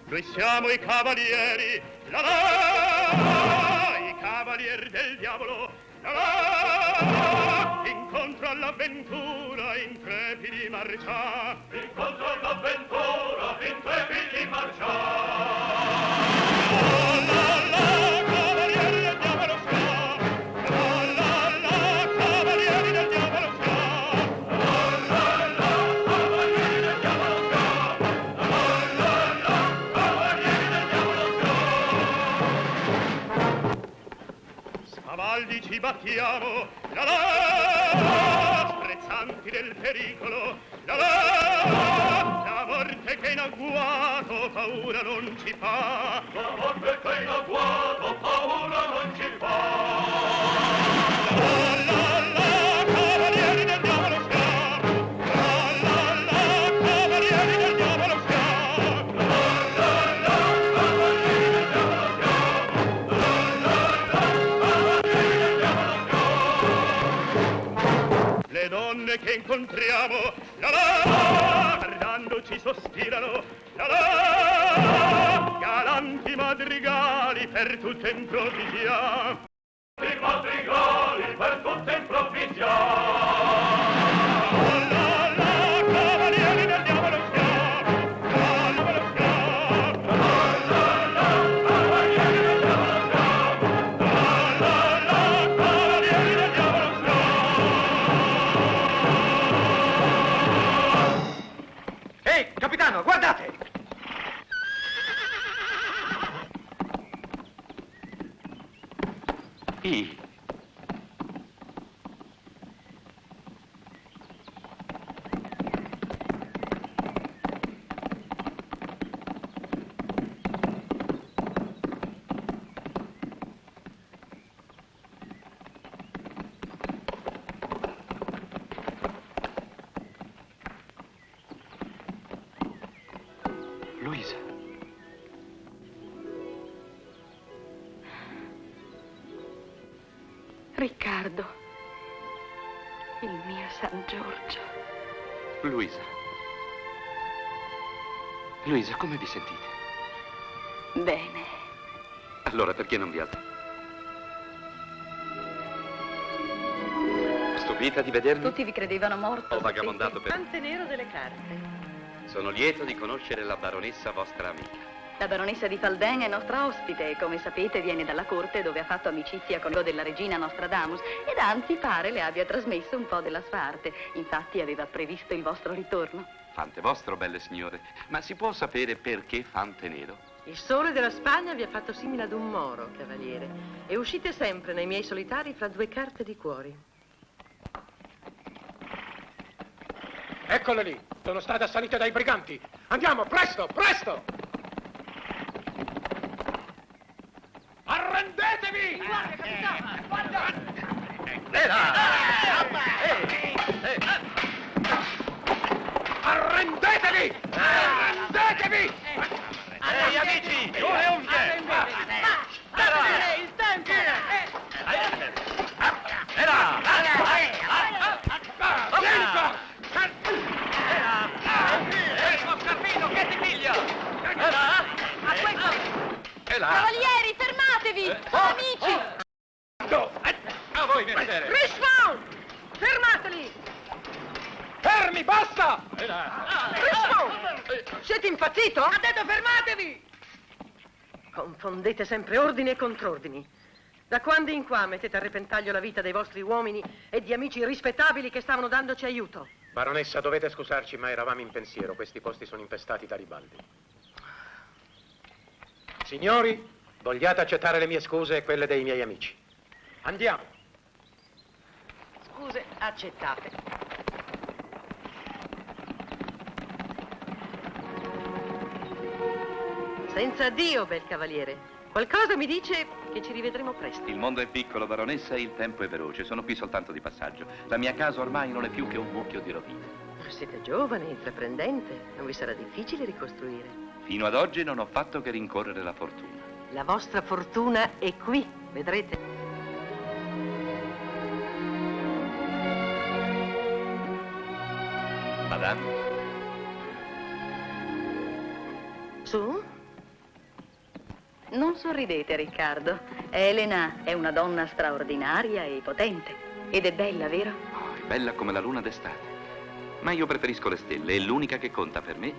Noi siamo i cavalieri, la la, i cavalieri del diavolo, la la, incontro all'avventura, intrepidi marcia, incontro all'avventura, intrepidi marcia. La la, cavalieri del diavolo sia, la la, cavalieri del diavolo sia, la la, cavalieri del diavolo cavalli ci battiamo, la la, sprezzanti del pericolo, la morte che in agguato paura non ci fa, la morte che in agguato paura non ci fa. La, cavalieri del diavolo siamo, la, cavalieri del diavolo siamo, la, cavalieri del diavolo siamo. Le donne che incontriamo, la la, guardandoci sospirano, la la, galanti madrigali per tutte improvvisiamo. I madrigali per tutte improvvisiamo. La la, cavalieri del diavolo siamo, la diavolo siamo, la cavalieri del diavolo siamo, la cavalieri del diavolo siamo. Ehi, capitano, guardate! Chi? Luisa. Riccardo, il mio San Giorgio. Luisa. Luisa, come vi sentite? Bene. Allora perché non vi alzate? Stupita di vedermi? Tutti vi credevano morto. Ho vagamondato per... Fante nero delle carte. Sono lieto di conoscere la baronessa vostra amica. La baronessa di Falden è nostra ospite e, come sapete, viene dalla corte dove ha fatto amicizia con il della regina Nostradamus ed anzi pare le abbia trasmesso un po' della sua arte. Infatti aveva previsto il vostro ritorno. Fante vostro, belle signore, ma si può sapere perché Fante nero? Il sole della Spagna vi ha fatto simile ad un moro, cavaliere, e uscite sempre nei miei solitari fra due carte di cuori. Eccole lì, sono state assalite dai briganti. Andiamo, presto, presto! Arrendetevi! Guarda, capitano! Guarda! Arrendetevi! Arrendetevi! Ehi amici, giù le unghie! Il tempo! Scarpino, che ti piglia? Cavalieri, fermatevi! Amici! A voi, mestiere! Richmond! Fermateli! Fermi, basta! Richmond! Siete impazzito? Ha detto fermatevi! Confondete sempre ordini e contrordini. Da quando in qua mettete a repentaglio la vita dei vostri uomini e di amici rispettabili che stavano dandoci aiuto? Baronessa, dovete scusarci, ma eravamo in pensiero. Questi posti sono infestati da ribaldi. Signori, vogliate accettare le mie scuse e quelle dei miei amici. Andiamo. Scuse accettate. Senza Dio, bel cavaliere. Qualcosa mi dice che ci rivedremo presto. Il mondo è piccolo, baronessa, e il tempo è veloce. Sono qui soltanto di passaggio. La mia casa ormai non è più che un mucchio di rovine. Siete giovane, intraprendente. Non vi sarà difficile ricostruire. Fino ad oggi non ho fatto che rincorrere la fortuna. La vostra fortuna è qui, vedrete. Madame? Su? Non sorridete, Riccardo. Elena è una donna straordinaria e potente. Ed è bella, vero? Oh, è bella come la luna d'estate. Ma io preferisco le stelle, è l'unica che conta per me.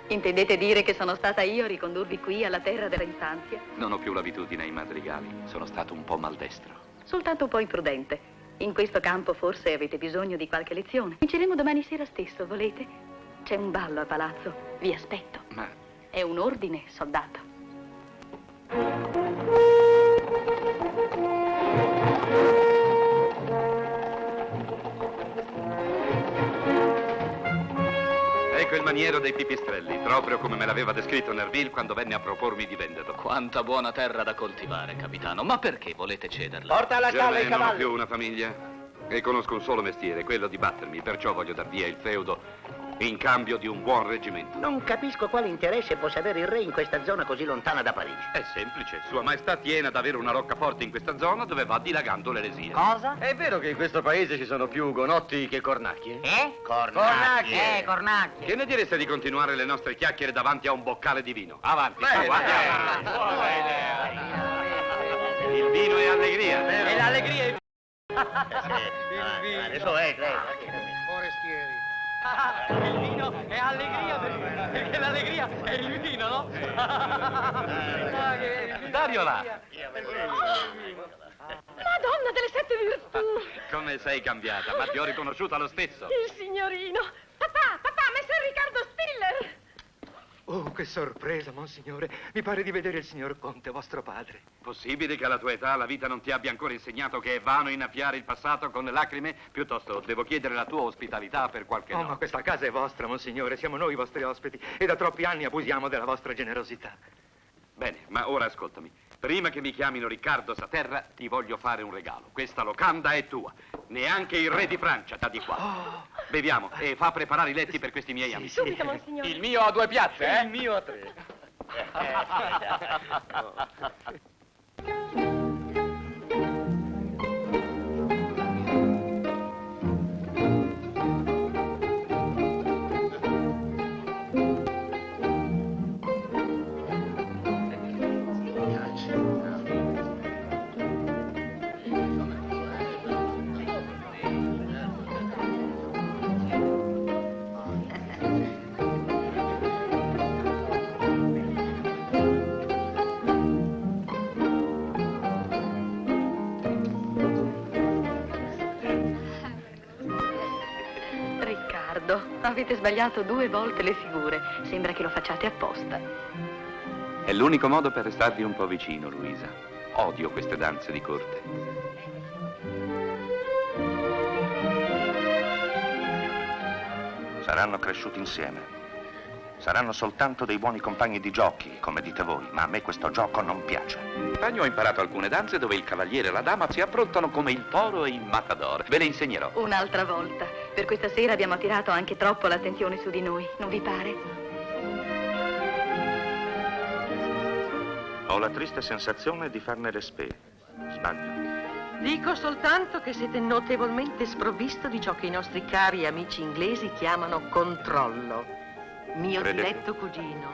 Intendete dire che sono stata io a ricondurvi qui alla terra dell'infanzia? Non ho più l'abitudine ai madrigali, sono stato un po' maldestro. Soltanto un po' imprudente. In questo campo forse avete bisogno di qualche lezione. Cominceremo domani sera stesso, volete? C'è un ballo a palazzo. Vi aspetto. Ma È un ordine, soldato. ecco il maniero dei pipistrelli, proprio come me l'aveva descritto Nerville quando venne a propormi di venderlo. Quanta buona terra da coltivare, capitano. Ma perché volete cederla? Porta alla stalla i Non ho cavalli. più una famiglia e conosco un solo mestiere, quello di battermi, perciò voglio dar via il feudo in cambio di un buon reggimento. Non capisco quale interesse possa avere il re in questa zona così lontana da Parigi. È semplice, Sua Maestà tiene ad avere una roccaforte in questa zona dove va dilagando l'eresia. Cosa? È vero che in questo paese ci sono più gonotti che cornacchie? Cornacchie. Cornacchie. Che ne direste di continuare le nostre chiacchiere davanti a un boccale di vino? Avanti, Bene, avanti. buona idea. Il vino è allegria. E l'allegria è... Adesso è, Forestieri. Il vino è allegria perché l'allegria è il vino, no? Dario là. Madonna delle sette virtù! Come sei cambiata, ma ti ho riconosciuta lo stesso. Il signorino! Papà, messer Riccardo Stiller! Oh, che sorpresa, monsignore. Mi pare di vedere il signor Conte, vostro padre. Possibile che alla tua età la vita non ti abbia ancora insegnato che è vano innaffiare il passato con le lacrime? Piuttosto devo chiedere la tua ospitalità per qualche Oh, notte. ma questa casa è vostra, monsignore. Siamo noi i vostri ospiti e da troppi anni abusiamo della vostra generosità. Bene, ma ora ascoltami. Prima che mi chiamino Riccardo Saterra, ti voglio fare un regalo. Questa locanda è tua. Neanche il re di Francia sta di qua. Beviamo e fa preparare i letti per questi miei amici. Subito, monsignore. Il mio ha 2 piazze, eh? Il mio a 3. Riccardo, avete sbagliato 2 volte le figure. Sembra che lo facciate apposta. È l'unico modo per restarvi un po' vicino, Luisa. Odio queste danze di corte. Saranno cresciuti insieme. Saranno soltanto dei buoni compagni di giochi, come dite voi, ma a me questo gioco non piace. In bagno ho imparato alcune danze dove il cavaliere e la dama si affrontano come il toro e il matador. Ve le insegnerò. Un'altra volta. Per questa sera abbiamo attirato anche troppo l'attenzione su di noi, non vi pare? Ho la triste sensazione di farne le spese. Sbaglio. Dico soltanto che siete notevolmente sprovvisto di ciò che i nostri cari amici inglesi chiamano controllo. Mio Credete? diletto cugino.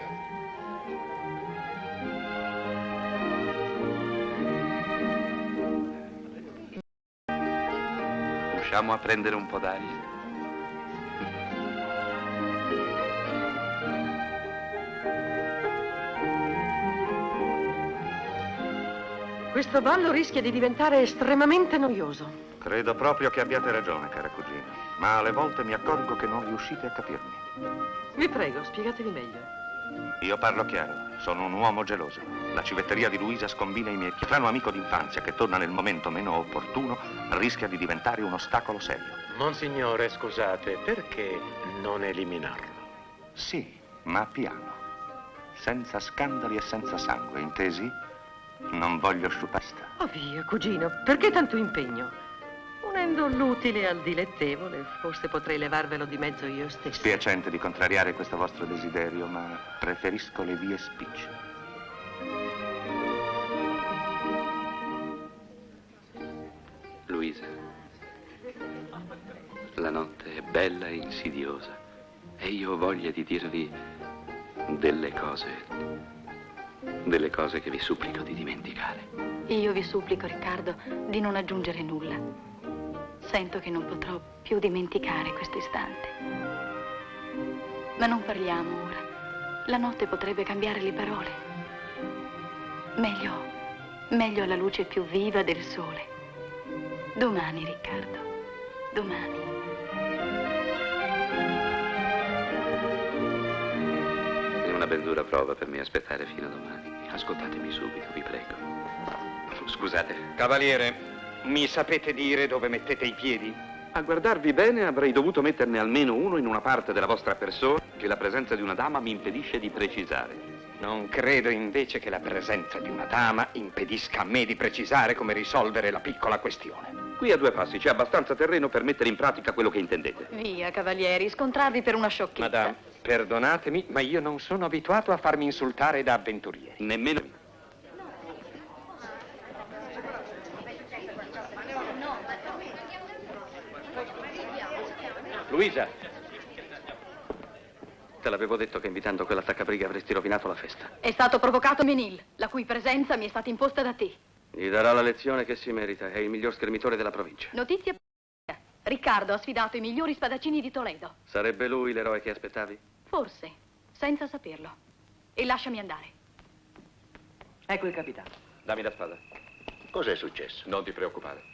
Usciamo a prendere un po' d'aria. Questo ballo rischia di diventare estremamente noioso. Credo proprio che abbiate ragione, cara cugina, ma alle volte mi accorgo che non riuscite a capirmi. Vi prego, spiegatevi meglio. Io parlo chiaro, sono un uomo geloso. La civetteria di Luisa scombina i miei piani. Strano amico d'infanzia che torna nel momento meno opportuno rischia di diventare un ostacolo serio. Monsignore, scusate, perché non eliminarlo? Sì, ma piano. Senza scandali e senza sangue, intesi? Non voglio sciupasta. Oh via, cugino, perché tanto impegno? Unendo l'utile al dilettevole, forse potrei levarvelo di mezzo io stesso. Spiacente di contrariare questo vostro desiderio, ma preferisco le vie spicce. Luisa, la notte è bella e insidiosa E io ho voglia di dirvi delle cose che vi supplico di dimenticare. Io vi supplico, Riccardo, di non aggiungere nulla. Sento che non potrò più dimenticare questo istante. Ma non parliamo ora. La notte potrebbe cambiare le parole. Meglio alla luce più viva del sole. Domani, Riccardo, domani. È una ben dura prova per me aspettare fino a domani. Ascoltatemi subito, vi prego. Scusate. Cavaliere, mi sapete dire dove mettete i piedi? A guardarvi bene avrei dovuto metterne almeno uno in una parte della vostra persona che la presenza di una dama mi impedisce di precisare. Non credo invece che la presenza di una dama impedisca a me di precisare come risolvere la piccola questione. Qui a 2 passi c'è abbastanza terreno per mettere in pratica quello che intendete. Via, cavalieri, scontrarvi per una sciocchezza. Madame, perdonatemi, ma io non sono abituato a farmi insultare da avventurieri. Nemmeno. Luisa! Te l'avevo detto che invitando quell'attaccabriga avresti rovinato la festa. È stato provocato Menil, la cui presenza mi è stata imposta da te. Gli darà la lezione che si merita. È il miglior schermitore della provincia. Notizia Riccardo ha sfidato i migliori spadaccini di Toledo. Sarebbe lui l'eroe che aspettavi? Forse, senza saperlo. E lasciami andare. Ecco il capitano. Dammi la spada. Cos'è successo? Non ti preoccupare.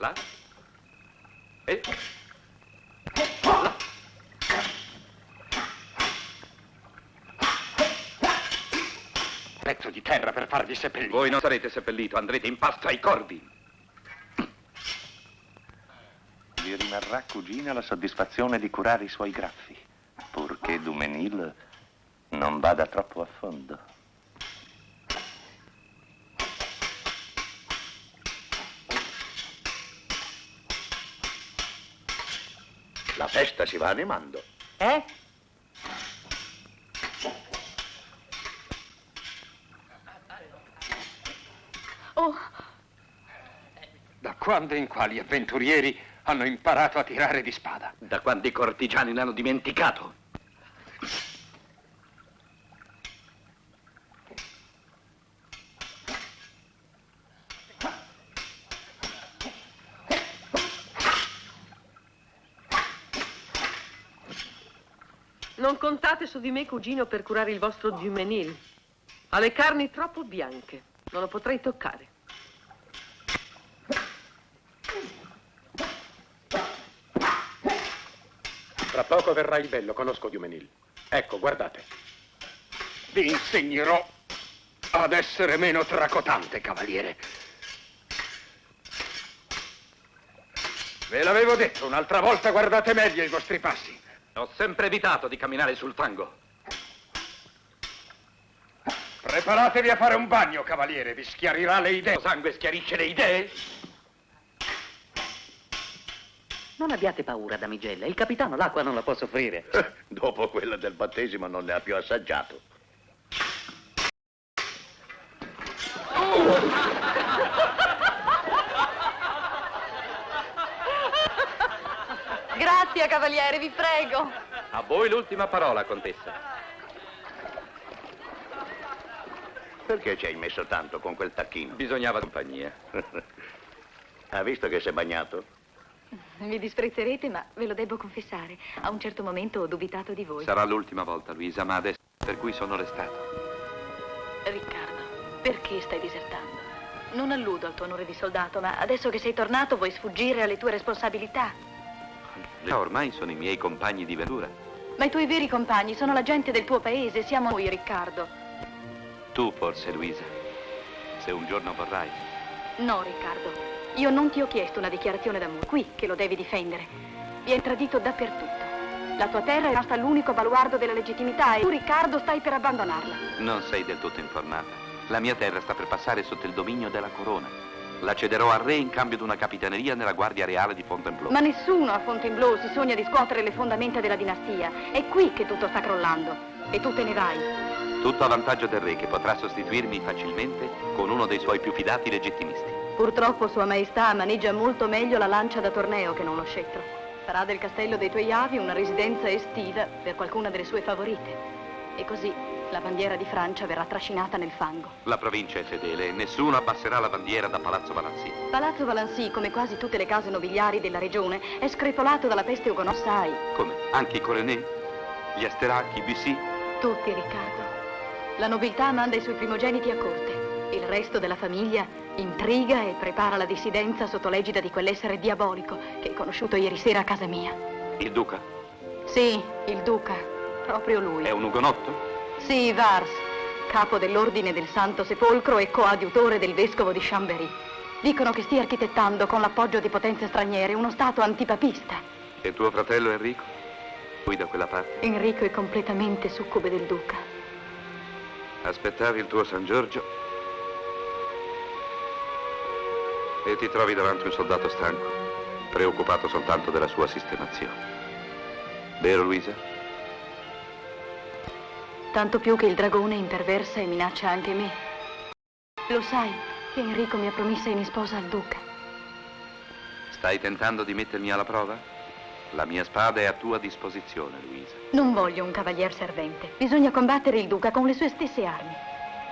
Là? E? Là? Pezzo di terra per farvi seppellire. Voi non sarete seppellito, andrete in pasto ai corvi. Vi rimarrà, cugina, la soddisfazione di curare i suoi graffi, purché Dumenil non vada troppo a fondo. La festa si va animando. Eh? Oh, Da quando in qua gli avventurieri hanno imparato a tirare di spada? Da quando i cortigiani l'hanno dimenticato. Non contate su di me, cugino, per curare il vostro Dumenil. Ha le carni troppo bianche. Non lo potrei toccare. Tra poco verrà il bello, conosco Dumenil. Ecco, guardate. Vi insegnerò ad essere meno tracotante, cavaliere. Ve l'avevo detto, un'altra volta guardate meglio i vostri passi. Ho sempre evitato di camminare sul fango. Preparatevi a fare un bagno, cavaliere, vi schiarirà le idee. Il sangue schiarisce le idee? Non abbiate paura, damigella. Il capitano l'acqua non la può soffrire. Dopo quella del battesimo non ne ha più assaggiato. grazie, cavaliere, vi prego. A voi l'ultima parola, contessa. Perché ci hai messo tanto con quel tacchino? Bisognava compagnia. Ha visto che si è bagnato? Mi disprezzerete, ma ve lo devo confessare. A un certo momento ho dubitato di voi. Sarà l'ultima volta, Luisa, ma adesso per cui sono restato. Riccardo, perché stai disertando? Non alludo al tuo onore di soldato, ma adesso che sei tornato vuoi sfuggire alle tue responsabilità. Ormai sono i miei compagni di ventura. Ma i tuoi veri compagni sono la gente del tuo paese, siamo noi, Riccardo. Tu forse, Luisa, se un giorno vorrai. No, Riccardo, io non ti ho chiesto una dichiarazione d'amore, qui che lo devi difendere. Vi hai tradito dappertutto. La tua terra è rimasta l'unico baluardo della legittimità e tu, Riccardo, stai per abbandonarla. Non sei del tutto informata. La mia terra sta per passare sotto il dominio della corona. La cederò al re in cambio di una capitaneria nella Guardia Reale di Fontainebleau. Ma nessuno a Fontainebleau si sogna di scuotere le fondamenta della dinastia. È qui che tutto sta crollando. E tu te ne vai. Tutto a vantaggio del re, che potrà sostituirmi facilmente con uno dei suoi più fidati legittimisti. Purtroppo Sua Maestà maneggia molto meglio la lancia da torneo che non lo scettro. Farà del castello dei tuoi avi una residenza estiva per qualcuna delle sue favorite. E così la bandiera di Francia verrà trascinata nel fango. La provincia è fedele e nessuno abbasserà la bandiera da Palazzo Valancy. Palazzo Valancy, come quasi tutte le case nobiliari della regione, è screpolato dalla peste ugonotta, sai. Come? Anche i Corenet? Gli Asterac, i Bussy? Tutti, Riccardo. La nobiltà manda i suoi primogeniti a corte. Il resto della famiglia intriga e prepara la dissidenza sotto l'egida di quell'essere diabolico che hai conosciuto ieri sera a casa mia. Il duca? Sì, il duca. Proprio lui. È un ugonotto? Sì, Vars, capo dell'Ordine del Santo Sepolcro e coadiutore del vescovo di Chambéry. Dicono che stia architettando con l'appoggio di potenze straniere uno stato antipapista. E tuo fratello Enrico? Lui da quella parte? Enrico è completamente succube del duca. Aspettavi il tuo San Giorgio e ti trovi davanti un soldato stanco, preoccupato soltanto della sua sistemazione. Vero, Luisa? Tanto più che il dragone imperversa e minaccia anche me. Lo sai che Enrico mi ha promessa in sposa al duca. Stai tentando di mettermi alla prova? La mia spada è a tua disposizione, Luisa. Non voglio un cavalier servente. Bisogna combattere il duca con le sue stesse armi.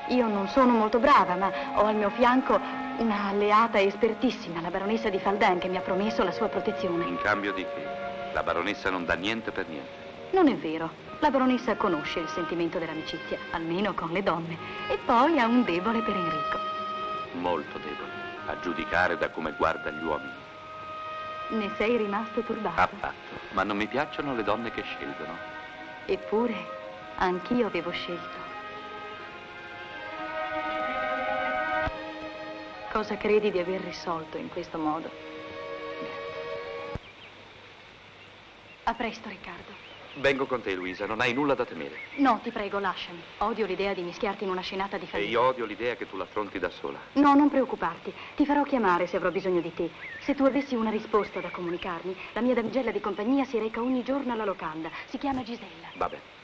Io non sono molto brava, ma ho al mio fianco una alleata espertissima, la baronessa di Faldin, che mi ha promesso la sua protezione. In cambio di che? La baronessa non dà niente per niente. Non è vero. La baronessa conosce il sentimento dell'amicizia, almeno con le donne, e poi ha un debole per Enrico. Molto debole, a giudicare da come guarda gli uomini. Ne sei rimasto turbato? Affatto, ma non mi piacciono le donne che scelgono. Eppure, anch'io avevo scelto. Cosa credi di aver risolto in questo modo? A presto, Riccardo. Vengo con te, Luisa, non hai nulla da temere. No, ti prego, lasciami. Odio l'idea di mischiarti in una scenata di E famiglia. io odio l'idea che tu l'affronti da sola. No, non preoccuparti. Ti farò chiamare se avrò bisogno di te. Se tu avessi una risposta da comunicarmi, la mia damigella di compagnia si reca ogni giorno alla locanda. Si chiama Gisella. Va bene.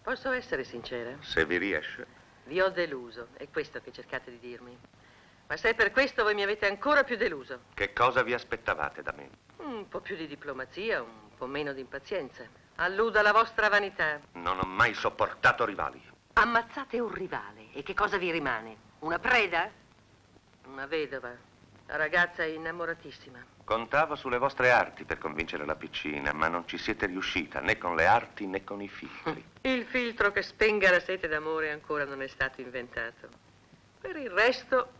Posso essere sincera? Se vi riesce. Vi ho deluso, è questo che cercate di dirmi. Ma se è per questo voi mi avete ancora più deluso. Che cosa vi aspettavate da me? Un po' più di diplomazia, un po' meno di impazienza. Alludo alla vostra vanità. Non ho mai sopportato rivali. Ammazzate un rivale e che cosa vi rimane? Una preda? Una vedova. La ragazza è innamoratissima. Contavo sulle vostre arti per convincere la piccina, ma non ci siete riuscita né con le arti né con i filtri. Il filtro che spenga la sete d'amore ancora non è stato inventato. Per il resto,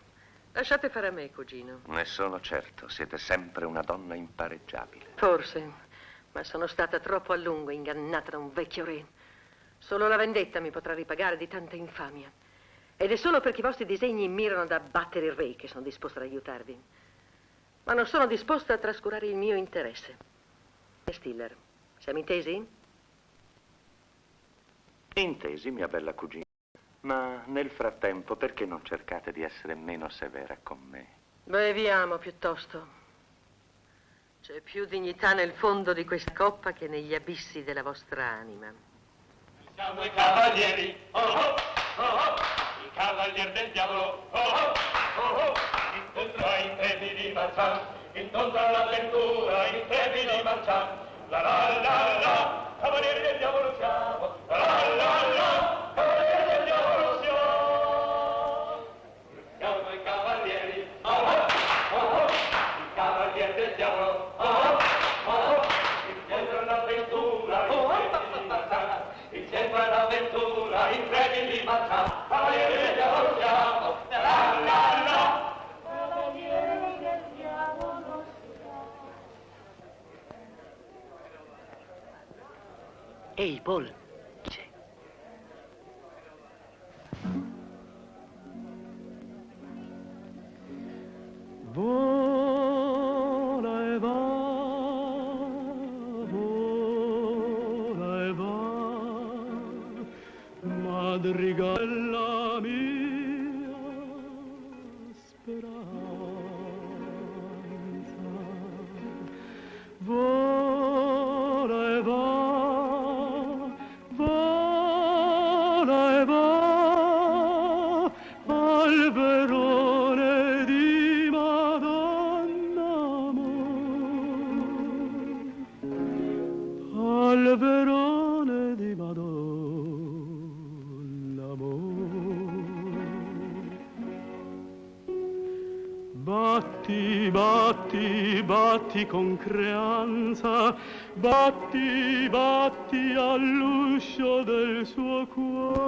lasciate fare a me, cugino. Ne sono certo, siete sempre una donna impareggiabile. Forse, ma sono stata troppo a lungo ingannata da un vecchio re. Solo la vendetta mi potrà ripagare di tanta infamia. Ed è solo perché i vostri disegni mirano ad abbattere il re che sono disposta ad aiutarvi. Ma non sono disposta a trascurare il mio interesse. Stiller, siamo intesi? Intesi, mia bella cugina. Ma nel frattempo, perché non cercate di essere meno severa con me? Beviamo piuttosto. C'è più dignità nel fondo di questa coppa che negli abissi della vostra anima. Siamo i cavalieri, oh oh, oh oh, i cavalieri del diavolo, oh oh, oh oh, incontro ai intrepidi marcian, incontro all'avventura, intrepidi marcian, la la la la, cavalieri del diavolo siamo, la la la, cavalieri del diavolo siamo. Siamo i cavalieri, oh oh, oh oh, i cavalieri del diavolo, oh oh, oh oh, incontro all'avventura, intrepidi marcian, insieme all'avventura, intrepidi marcian, cavalieri del diavolo siamo, la la la. Cavalieri del diavolo siamo. Ehi, Paul. Chi c'è? madrigalla mia speranza. Vola e va, vola e va al verone di Madonna amor, al verone di Madonna amor. Batti, batti, batti con creanza, batti, batti all'uscio del suo cuore.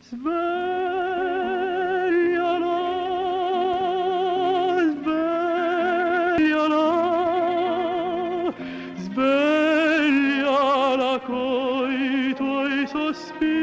Svegliala, svegliala, svegliala coi tuoi sospiri.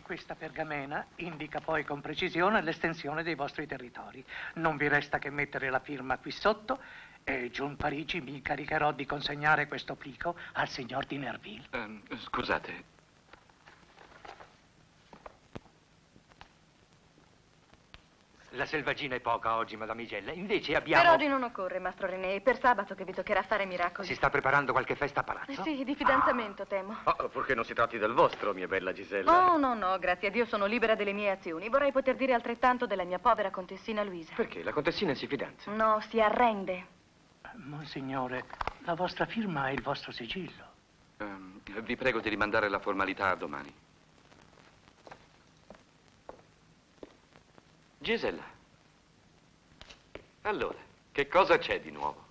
Questa pergamena indica poi con precisione l'estensione dei vostri territori. Non vi resta che mettere la firma qui sotto e giù in Parigi mi incaricherò di consegnare questo plico al signor di Nerville. Scusate. La selvaggina è poca oggi, madamigella. Invece abbiamo... Per oggi non occorre, Mastro René. È per sabato che vi toccherà fare miracoli. Si sta preparando qualche festa a palazzo? Sì, di fidanzamento, temo. Oh, purché non si tratti del vostro, mia bella Gisella. Oh, no, grazie a Dio sono libera delle mie azioni. Vorrei poter dire altrettanto della mia povera contessina Luisa. Perché? La contessina si fidanza? No, si arrende. Monsignore, la vostra firma è il vostro sigillo. Vi prego di rimandare la formalità a domani. Gisella. Allora, che cosa c'è di nuovo?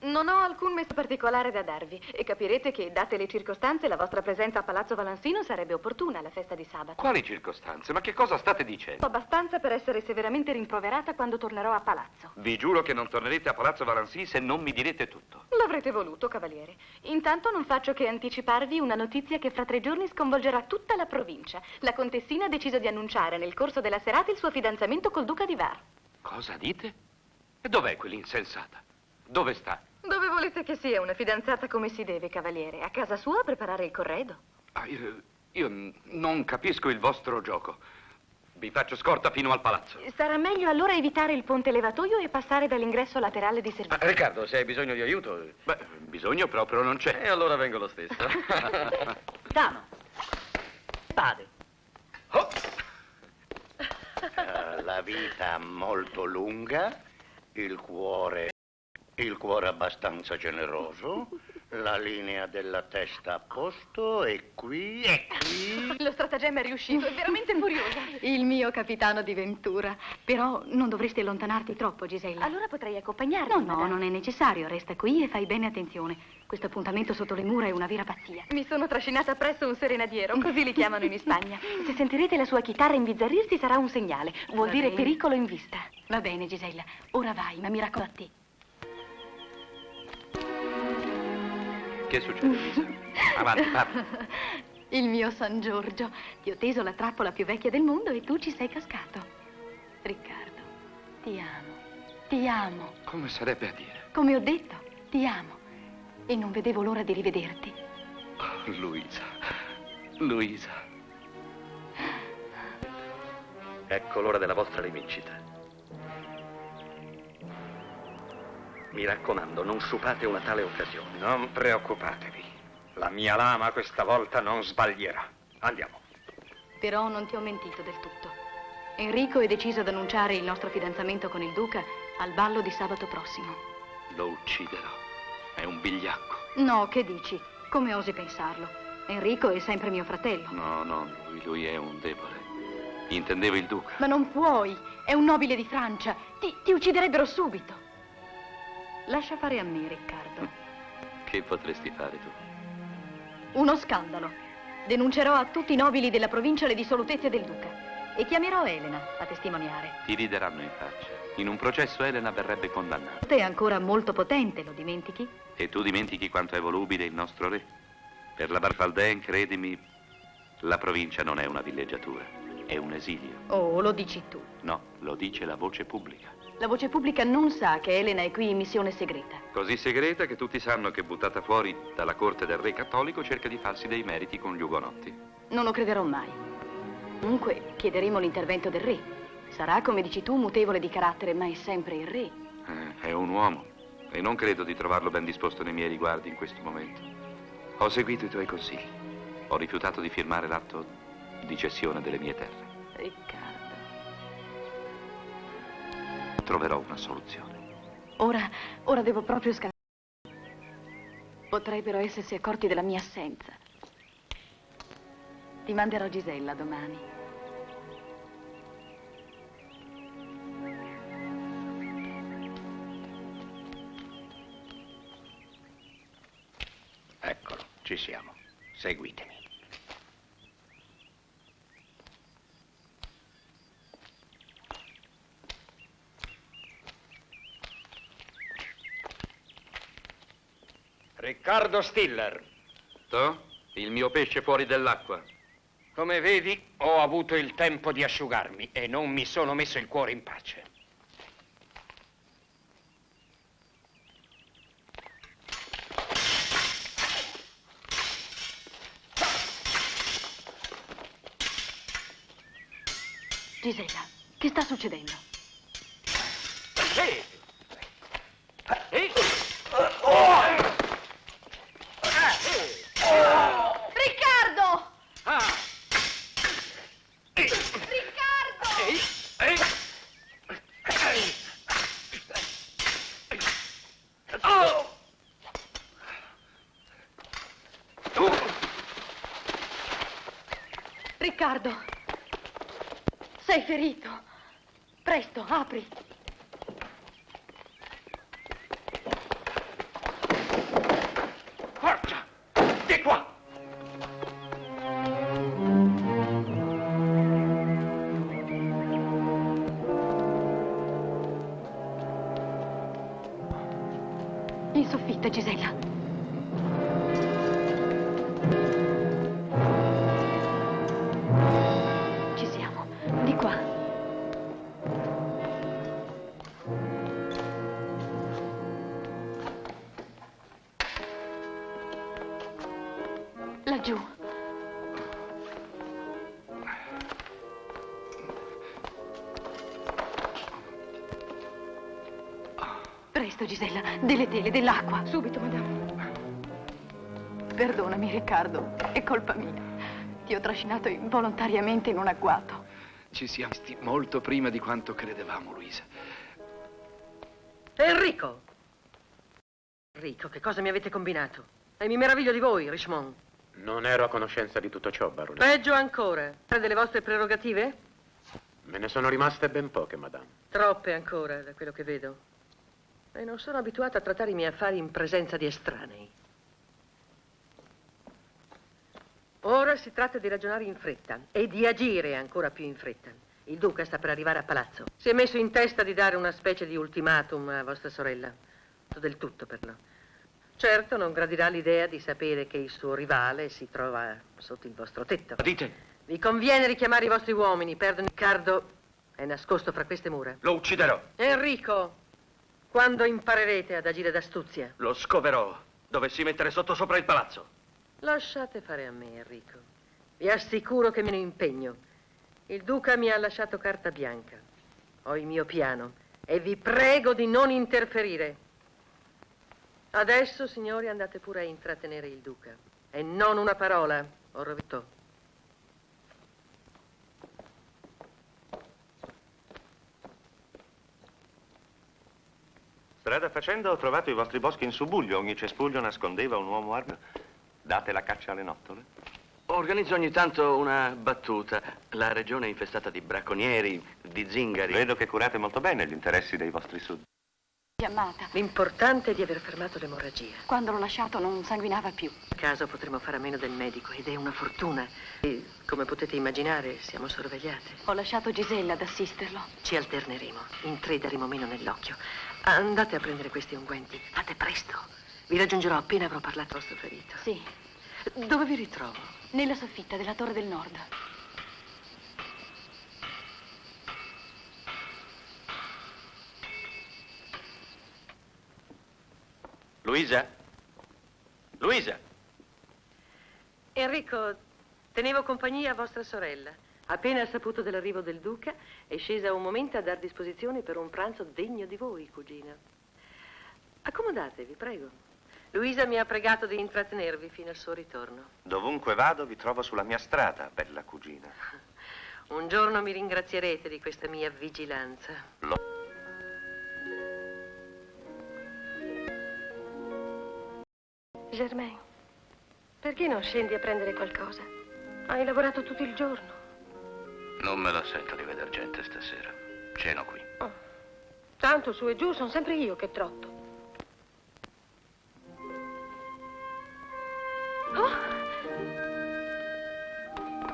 Non ho alcun messaggio particolare da darvi e capirete che, date le circostanze, la vostra presenza a Palazzo Valansino sarebbe opportuna alla festa di sabato. Quali circostanze? Ma che cosa state dicendo? Abbastanza per essere severamente rimproverata quando tornerò a palazzo. Vi giuro che non tornerete a Palazzo Valansì se non mi direte tutto. L'avrete voluto, cavaliere. Intanto non faccio che anticiparvi una notizia che fra 3 giorni sconvolgerà tutta la provincia. La contessina ha deciso di annunciare nel corso della serata il suo fidanzamento col duca di Var. Cosa dite? E dov'è quell'insensata? Dove sta? Dove volete che sia una fidanzata come si deve, cavaliere? A casa sua a preparare il corredo? Io non capisco il vostro gioco. Vi faccio scorta fino al palazzo. Sarà meglio allora evitare il ponte levatoio e passare dall'ingresso laterale di servizio. Riccardo, se hai bisogno di aiuto... Beh, bisogno proprio non c'è. E allora vengo lo stesso. Dama. Spade. Oh. La vita molto lunga, il cuore abbastanza generoso, la linea della testa a posto e qui. Lo stratagemma è riuscito, è veramente furiosa. Il mio capitano di ventura. Però non dovresti allontanarti troppo, Gisella. Allora potrei accompagnarti. No, non è necessario, resta qui e fai bene attenzione. Questo appuntamento sotto le mura è una vera pazzia. Mi sono trascinata presso un serenadiero, così li chiamano in Spagna. Se sentirete la sua chitarra imbizzarrirsi sarà un segnale. Vuol dire pericolo in vista. Va bene, Gisella. Ora vai, ma mi raccomando a te. Che succede, Lisa? Avanti, parla. Il mio San Giorgio. Ti ho teso la trappola più vecchia del mondo e tu ci sei cascato. Riccardo, ti amo. Ti amo. Come sarebbe a dire? Come ho detto, ti amo. E non vedevo l'ora di rivederti. Oh, Luisa. Luisa. Ecco l'ora della vostra rivincita. Mi raccomando, non sciupate una tale occasione. Non preoccupatevi. La mia lama questa volta non sbaglierà. Andiamo. Però non ti ho mentito del tutto. Enrico è deciso ad annunciare il nostro fidanzamento con il duca al ballo di sabato prossimo. Lo ucciderò. È un vigliacco. No, che dici? Come osi pensarlo? Enrico è sempre mio fratello. No, lui è un debole. Intendevo il duca. Ma non puoi, è un nobile di Francia. Ti ucciderebbero subito. Lascia fare a me, Riccardo. Che potresti fare tu? Uno scandalo. Denuncerò a tutti i nobili della provincia le dissolutezze del duca. E chiamerò Elena a testimoniare. Ti rideranno in faccia. In un processo Elena verrebbe condannata. Te è ancora molto potente, lo dimentichi? E tu dimentichi quanto è volubile il nostro re. Per la Barfalden, credimi, la provincia non è una villeggiatura, è un esilio. Oh, lo dici tu. No, lo dice la voce pubblica. La voce pubblica non sa che Elena è qui in missione segreta. Così segreta che tutti sanno che, buttata fuori dalla corte del re cattolico, cerca di farsi dei meriti con gli ugonotti. Non lo crederò mai. Comunque, chiederemo l'intervento del re. Sarà, come dici tu, mutevole di carattere, ma è sempre il re. È un uomo e non credo di trovarlo ben disposto nei miei riguardi in questo momento. Ho seguito i tuoi consigli. Ho rifiutato di firmare l'atto di cessione delle mie terre. Riccardo. Troverò una soluzione. Ora devo proprio scansare. Potrebbero essersi accorti della mia assenza. Ti manderò Gisella domani. Eccolo, ci siamo. Seguitemi. Riccardo Stiller. Tu? Il mio pesce fuori dell'acqua. Come vedi, ho avuto il tempo di asciugarmi e non mi sono messo il cuore in pace. Gisella, che sta succedendo? Riccardo! Riccardo, sei ferito. Presto, apri. Forza! Di qua! In soffitta, Gisella. Ci siamo. Di qua. Laggiù. Presto, Gisella, delle tele, dell'acqua. Subito, madame. Perdonami, Riccardo, è colpa mia. Ti ho trascinato involontariamente in un agguato. Ci siamo visti molto prima di quanto credevamo, Luisa. Enrico! Enrico, che cosa mi avete combinato? E mi meraviglio di voi, Richemont. Non ero a conoscenza di tutto ciò, Baronessa. Peggio ancora. Delle vostre prerogative? Me ne sono rimaste ben poche, madame. Troppe ancora, da quello che vedo. E non sono abituata a trattare i miei affari in presenza di estranei. Ora si tratta di ragionare in fretta e di agire ancora più in fretta. Il duca sta per arrivare a palazzo. Si è messo in testa di dare una specie di ultimatum a vostra sorella. Del tutto per no. Certo, non gradirà l'idea di sapere che il suo rivale si trova sotto il vostro tetto. Dite? Vi conviene richiamare i vostri uomini. Perdono Riccardo è nascosto fra queste mura. Lo ucciderò. Enrico, quando imparerete ad agire d'astuzia? Lo scoverò. Dovessi mettere sotto sopra il palazzo. Lasciate fare a me, Enrico. Vi assicuro che me ne impegno. Il duca mi ha lasciato carta bianca. Ho il mio piano e vi prego di non interferire. Adesso, signori, andate pure a intrattenere il duca. E non una parola, ho rovito. Strada facendo ho trovato i vostri boschi in subbuglio. Ogni cespuglio nascondeva un uomo armato. Date la caccia alle nottole? Organizzo ogni tanto una battuta. La regione è infestata di bracconieri, di zingari. Vedo che curate molto bene gli interessi dei vostri sudditi. Chiamata. L'importante è di aver fermato l'emorragia. Quando l'ho lasciato non sanguinava più. In caso potremo fare a meno del medico ed è una fortuna. E, come potete immaginare, siamo sorvegliate. Ho lasciato Gisella ad assisterlo. Ci alterneremo. In 3 daremo meno nell'occhio. Andate a prendere questi unguenti. Fate presto. Vi raggiungerò appena avrò parlato al vostro ferito. Sì, Dove vi ritrovo? nella soffitta della Torre del Nord. Luisa? Luisa? Enrico, tenevo compagnia a vostra sorella. Appena saputo dell'arrivo del duca, è scesa un momento a dar disposizione per un pranzo degno di voi, cugina. Accomodatevi, prego. Luisa mi ha pregato di intrattenervi fino al suo ritorno. Dovunque vado vi trovo sulla mia strada, bella cugina. Un giorno mi ringrazierete di questa mia vigilanza. Germain, perché non scendi a prendere qualcosa? Hai lavorato tutto il giorno. Non me la sento di vedere gente stasera. Ceno qui. Tanto su e giù sono sempre io che trotto.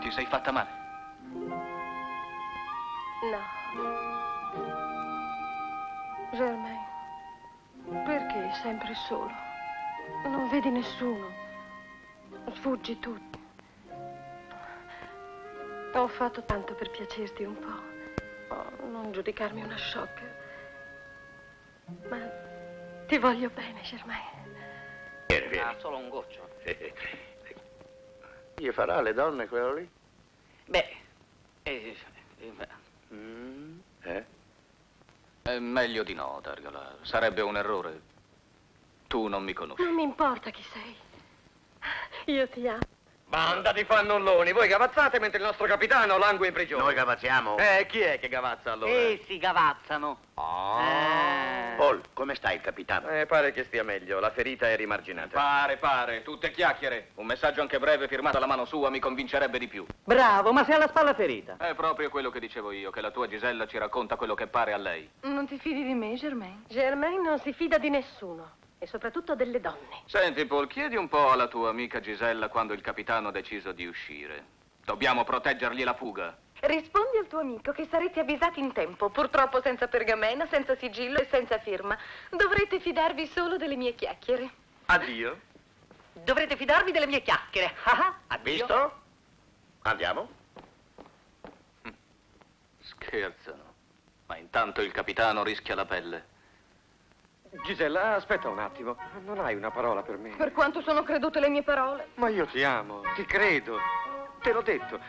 Ti sei fatta male? No. Germain, perché sempre solo? Non vedi nessuno. Sfuggi tutti. Ho fatto tanto per piacerti un po'. Oh, non giudicarmi una sciocca. Ma ti voglio bene, Germain. Vieni. Solo un goccio. Gli farà alle donne quello lì? Beh, è meglio di no, Dargala. Sarebbe un errore. Tu non mi conosci. Non mi importa chi sei. Io ti amo. Banda di fannulloni, voi gavazzate mentre il nostro capitano langue in prigione. Noi cavazziamo? Chi è che gavazza allora? si gavazzano. Paul, come sta il capitano? Pare che stia meglio, la ferita è rimarginata. Pare, tutte chiacchiere. Un messaggio anche breve firmato alla mano sua mi convincerebbe di più. Bravo, ma sei alla spalla ferita. È proprio quello che dicevo io, che la tua Gisella ci racconta quello che pare a lei. Non ti fidi di me, Germain? Germain non si fida di nessuno. E soprattutto delle donne. Senti, Paul, chiedi un po' alla tua amica Gisella quando il capitano ha deciso di uscire. Dobbiamo proteggergli la fuga. Rispondi al tuo amico che sarete avvisati in tempo, purtroppo senza pergamena, senza sigillo e senza firma. Dovrete fidarvi solo delle mie chiacchiere. Addio. Dovrete fidarvi delle mie chiacchiere. Ha visto? Andiamo. Scherzano. Ma intanto il capitano rischia la pelle. Gisella, aspetta un attimo. Non hai una parola per me? Per quanto sono credute le mie parole. Ma io ti amo, ti credo. Te l'ho detto.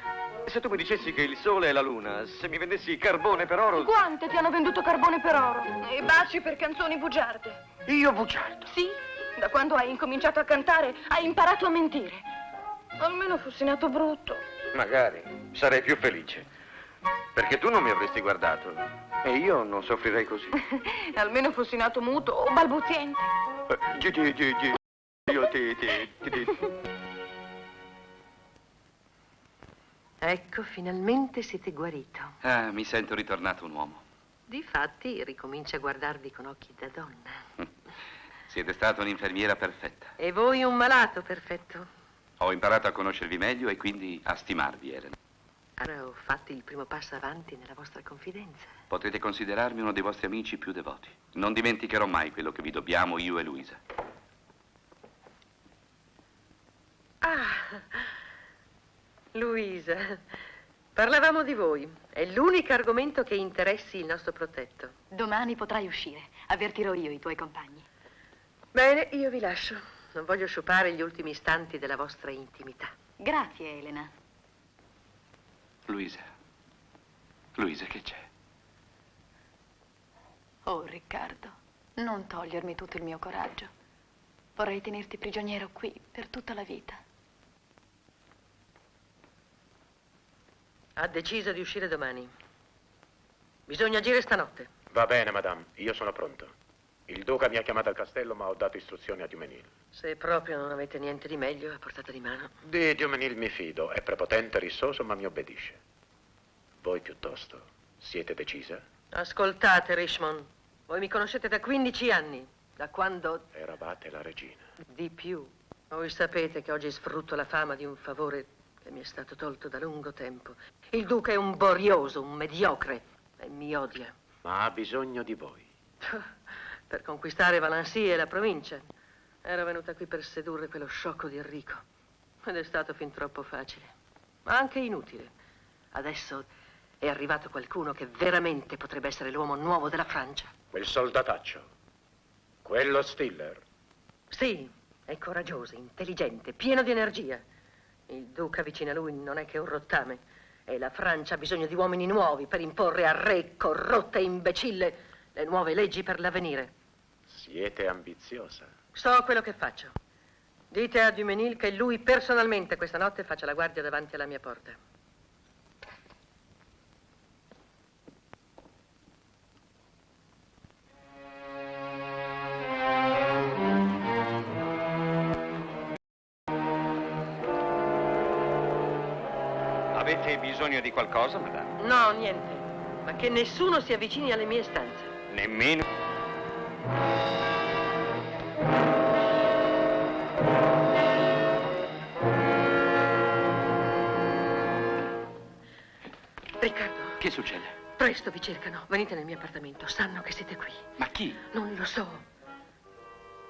Se tu mi dicessi che il sole è la luna, se mi vendessi carbone per oro... Quante ti hanno venduto carbone per oro? E baci per canzoni bugiarde. Io bugiardo? Sì, da quando hai incominciato a cantare hai imparato a mentire. Almeno fossi nato brutto. Magari. Sarei più felice. Perché tu non mi avresti guardato. E io non soffrirei così. Almeno fossi nato muto o balbuziente. Io Ecco, finalmente siete guarito. Mi sento ritornato un uomo. Difatti, ricomincia a guardarvi con occhi da donna. Siete stata un'infermiera perfetta. E voi un malato perfetto. Ho imparato a conoscervi meglio e quindi a stimarvi, Elena. Ora ho fatto il primo passo avanti nella vostra confidenza. Potete considerarmi uno dei vostri amici più devoti. Non dimenticherò mai quello che vi dobbiamo, io e Luisa. Luisa, parlavamo di voi. È l'unico argomento che interessi il nostro protetto. Domani potrai uscire. Avvertirò io i tuoi compagni. Bene, io vi lascio. Non voglio sciupare gli ultimi istanti della vostra intimità. Grazie, Elena. Luisa, che c'è? Oh, Riccardo, non togliermi tutto il mio coraggio. Vorrei tenerti prigioniero qui per tutta la vita. Ha deciso di uscire domani. Bisogna agire stanotte. Va bene, madame, io sono pronto. Il duca mi ha chiamato al castello, ma ho dato istruzioni a Dumenil. Se proprio non avete niente di meglio a portata di mano. Di Dumenil mi fido. È prepotente, rissoso, ma mi obbedisce. Voi piuttosto, siete decisa? Ascoltate, Richmond. Voi mi conoscete da 15 anni. Da quando... Eravate la regina. Di più. Voi sapete che oggi sfrutto la fama di un favore che mi è stato tolto da lungo tempo. Il duca è un borioso, un mediocre, e mi odia. Ma ha bisogno di voi. Per conquistare Valency e la provincia. Ero venuta qui per sedurre quello sciocco di Enrico. Ed è stato fin troppo facile. Ma anche inutile. Adesso è arrivato qualcuno che veramente potrebbe essere l'uomo nuovo della Francia. Quel soldataccio. Quello Stiller. Sì, è coraggioso, intelligente, pieno di energia. Il duca vicino a lui non è che un rottame. E la Francia ha bisogno di uomini nuovi per imporre al re corrotta e imbecille le nuove leggi per l'avvenire. Siete ambiziosa. So quello che faccio. Dite a Dumenil che lui personalmente questa notte faccia la guardia davanti alla mia porta. Avete bisogno di qualcosa, madame? No, niente. Ma che nessuno si avvicini alle mie stanze. Nemmeno. Riccardo. Che succede? Presto vi cercano. Venite nel mio appartamento. Sanno che siete qui. Ma chi? Non lo so.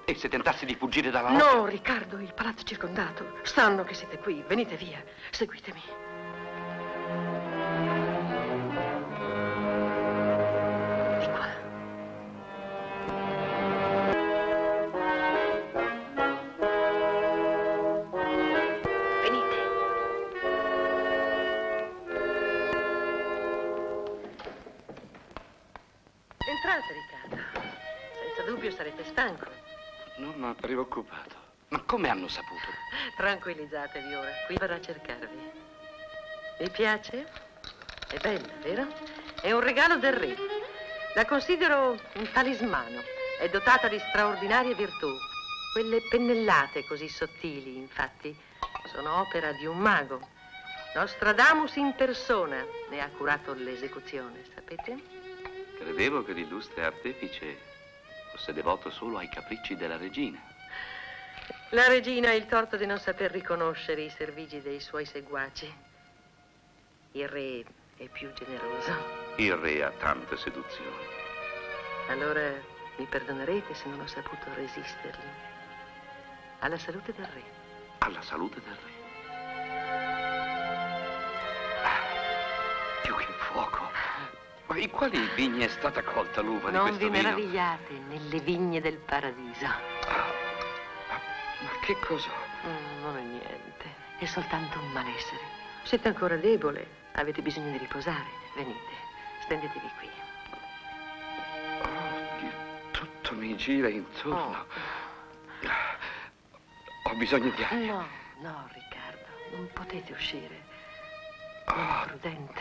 E se tentassi di fuggire dalla No, Riccardo, il palazzo è circondato. Sanno che siete qui. Venite via. Seguitemi. Di qua. Venite. Entrate, Riccardo. Senza dubbio sarete stanco. Non ha preoccupato. Ma come hanno saputo? Tranquillizzatevi ora. Qui verrà a cercarvi. Vi piace? È bella, vero? È un regalo del re. La considero un talismano. È dotata di straordinarie virtù. Quelle pennellate così sottili, infatti, sono opera di un mago. Nostradamus in persona ne ha curato l'esecuzione, sapete? Credevo che l'illustre artefice fosse devoto solo ai capricci della regina. La regina ha il torto di non saper riconoscere i servigi dei suoi seguaci. Il re è più generoso. Il re ha tante seduzioni. Allora mi perdonerete se non ho saputo resistergli. Alla salute del re. Alla salute del re. Più che fuoco. Ma in quali vigne è stata colta l'uva di Non questo vi vino? meravigliate, nelle vigne del paradiso. Ma che cos'ho? Non è niente, è soltanto un malessere. Siete ancora debole, avete bisogno di riposare. Venite, stendetevi qui. Tutto mi gira intorno. Ho bisogno di aria. No, Riccardo, non potete uscire. Non è prudente.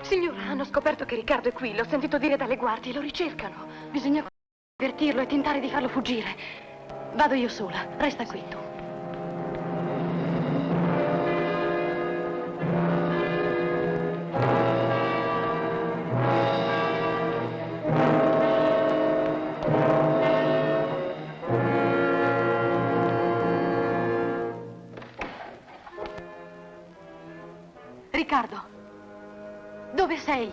Signora, hanno scoperto che Riccardo è qui. L'ho sentito dire dalle guardie, lo ricercano. Bisogna avvertirlo e tentare di farlo fuggire. Vado io sola, resta qui tu. Riccardo, dove sei?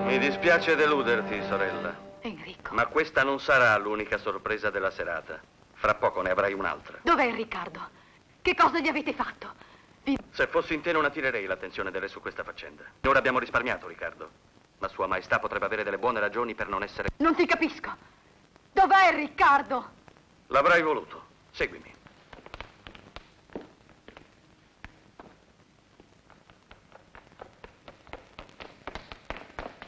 Mi dispiace deluderti, sorella. Enrico. Ma questa non sarà l'unica sorpresa della serata. Fra poco ne avrai un'altra. Dov'è Riccardo? Che cosa gli avete fatto? Se fossi in te non attirerei l'attenzione del re su questa faccenda. Ora abbiamo risparmiato, Riccardo. Ma Sua Maestà potrebbe avere delle buone ragioni per non essere... Non ti capisco. Dov'è Riccardo? L'avrai voluto. Seguimi.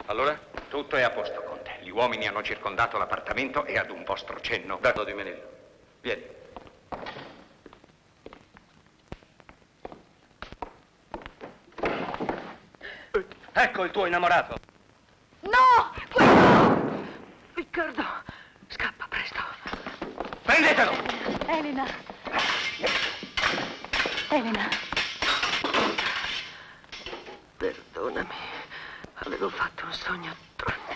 Allora? Tutto è a posto, Conte. Gli uomini hanno circondato l'appartamento e ad un vostro cenno. D'accordo, Dumenil. Vieni. Ecco il tuo innamorato. No! Quello! Riccardo, scappa presto. Prendetelo! Elena! Elena! Perdonami, avevo fatto un sogno troppo.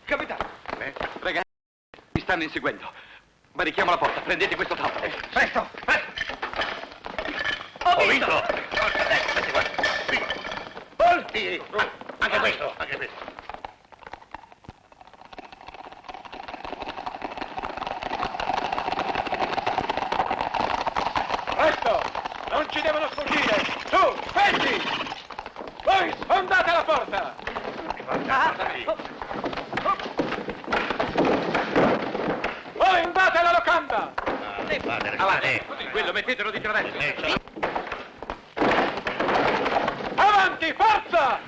Capitano! Ragazzi, mi stanno inseguendo. Varichiamo la porta, prendete questo tavolo. Presto! Ho vinto! Volti! Anche questo, anche questo. Presto! Non ci devono sfuggire! Su, fermi! Voi sfondate la porta! Voi andate alla locanda! Avanti! Quello mettetelo di traverso. Avanti, forza!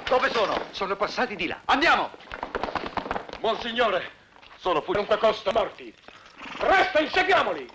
Dove sono? Sono passati di là. Andiamo! Monsignore, sono fuggiti. Dunque costa morti. Presto, inseguiamoli!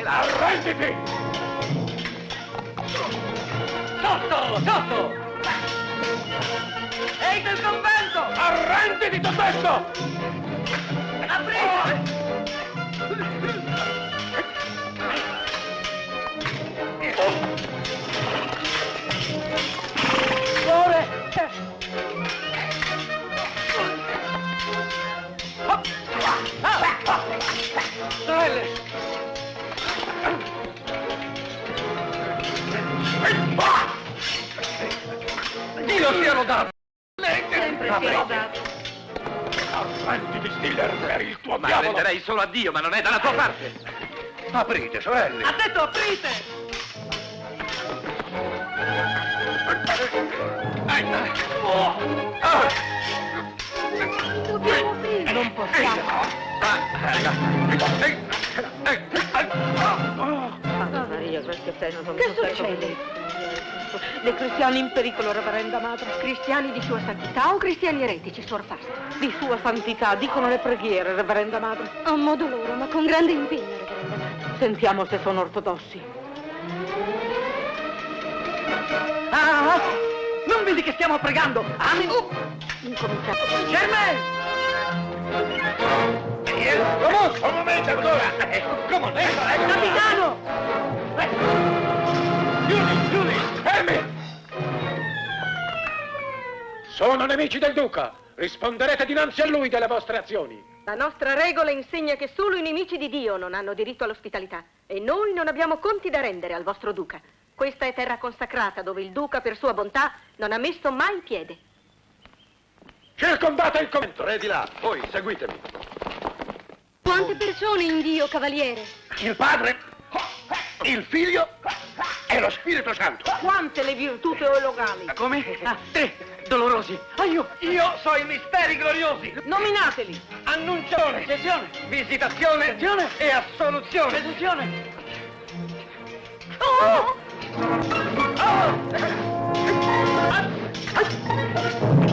Arrenditi! Sotto! Sotto! Ehi del convento! Arrenditi, t'ho detto! Aprite! Cuore! Sorelle! Dio sia lodato! Arrenditi, Stiller, per il tuo Ma diavolo! renderei solo a Dio, ma non è dalla tua parte! Aprite, sorelle! Ha detto aprite! Dobbiamo aprire. Non possiamo. Santa Maria, queste feste non Che succede? Dei cristiani in pericolo, reverenda madre. Cristiani di sua santità o cristiani eretici, suor Fasta? Di sua santità, dicono le preghiere, reverenda madre. A modo loro, ma con grande impegno, reverenda madre. Sentiamo se sono ortodossi. Non vedi che stiamo pregando? Amen. Incominciamo. Germain! Un momento ancora! Come? Capitano! Giuli, fermi! Sono nemici del duca. Risponderete dinanzi a lui delle vostre azioni. La nostra regola insegna che solo i nemici di Dio non hanno diritto all'ospitalità e noi non abbiamo conti da rendere al vostro duca. Questa è terra consacrata dove il duca per sua bontà non ha messo mai piede. Circondate il convento, re di là. Voi seguitemi. Quante persone in Dio, cavaliere? Il Padre, il Figlio e lo Spirito Santo. Quante le virtù teologali. Come? Dolorosi. Io so i misteri gloriosi. Nominateli. Annunciazione, cessione, visitazione e assoluzione. Seduzione.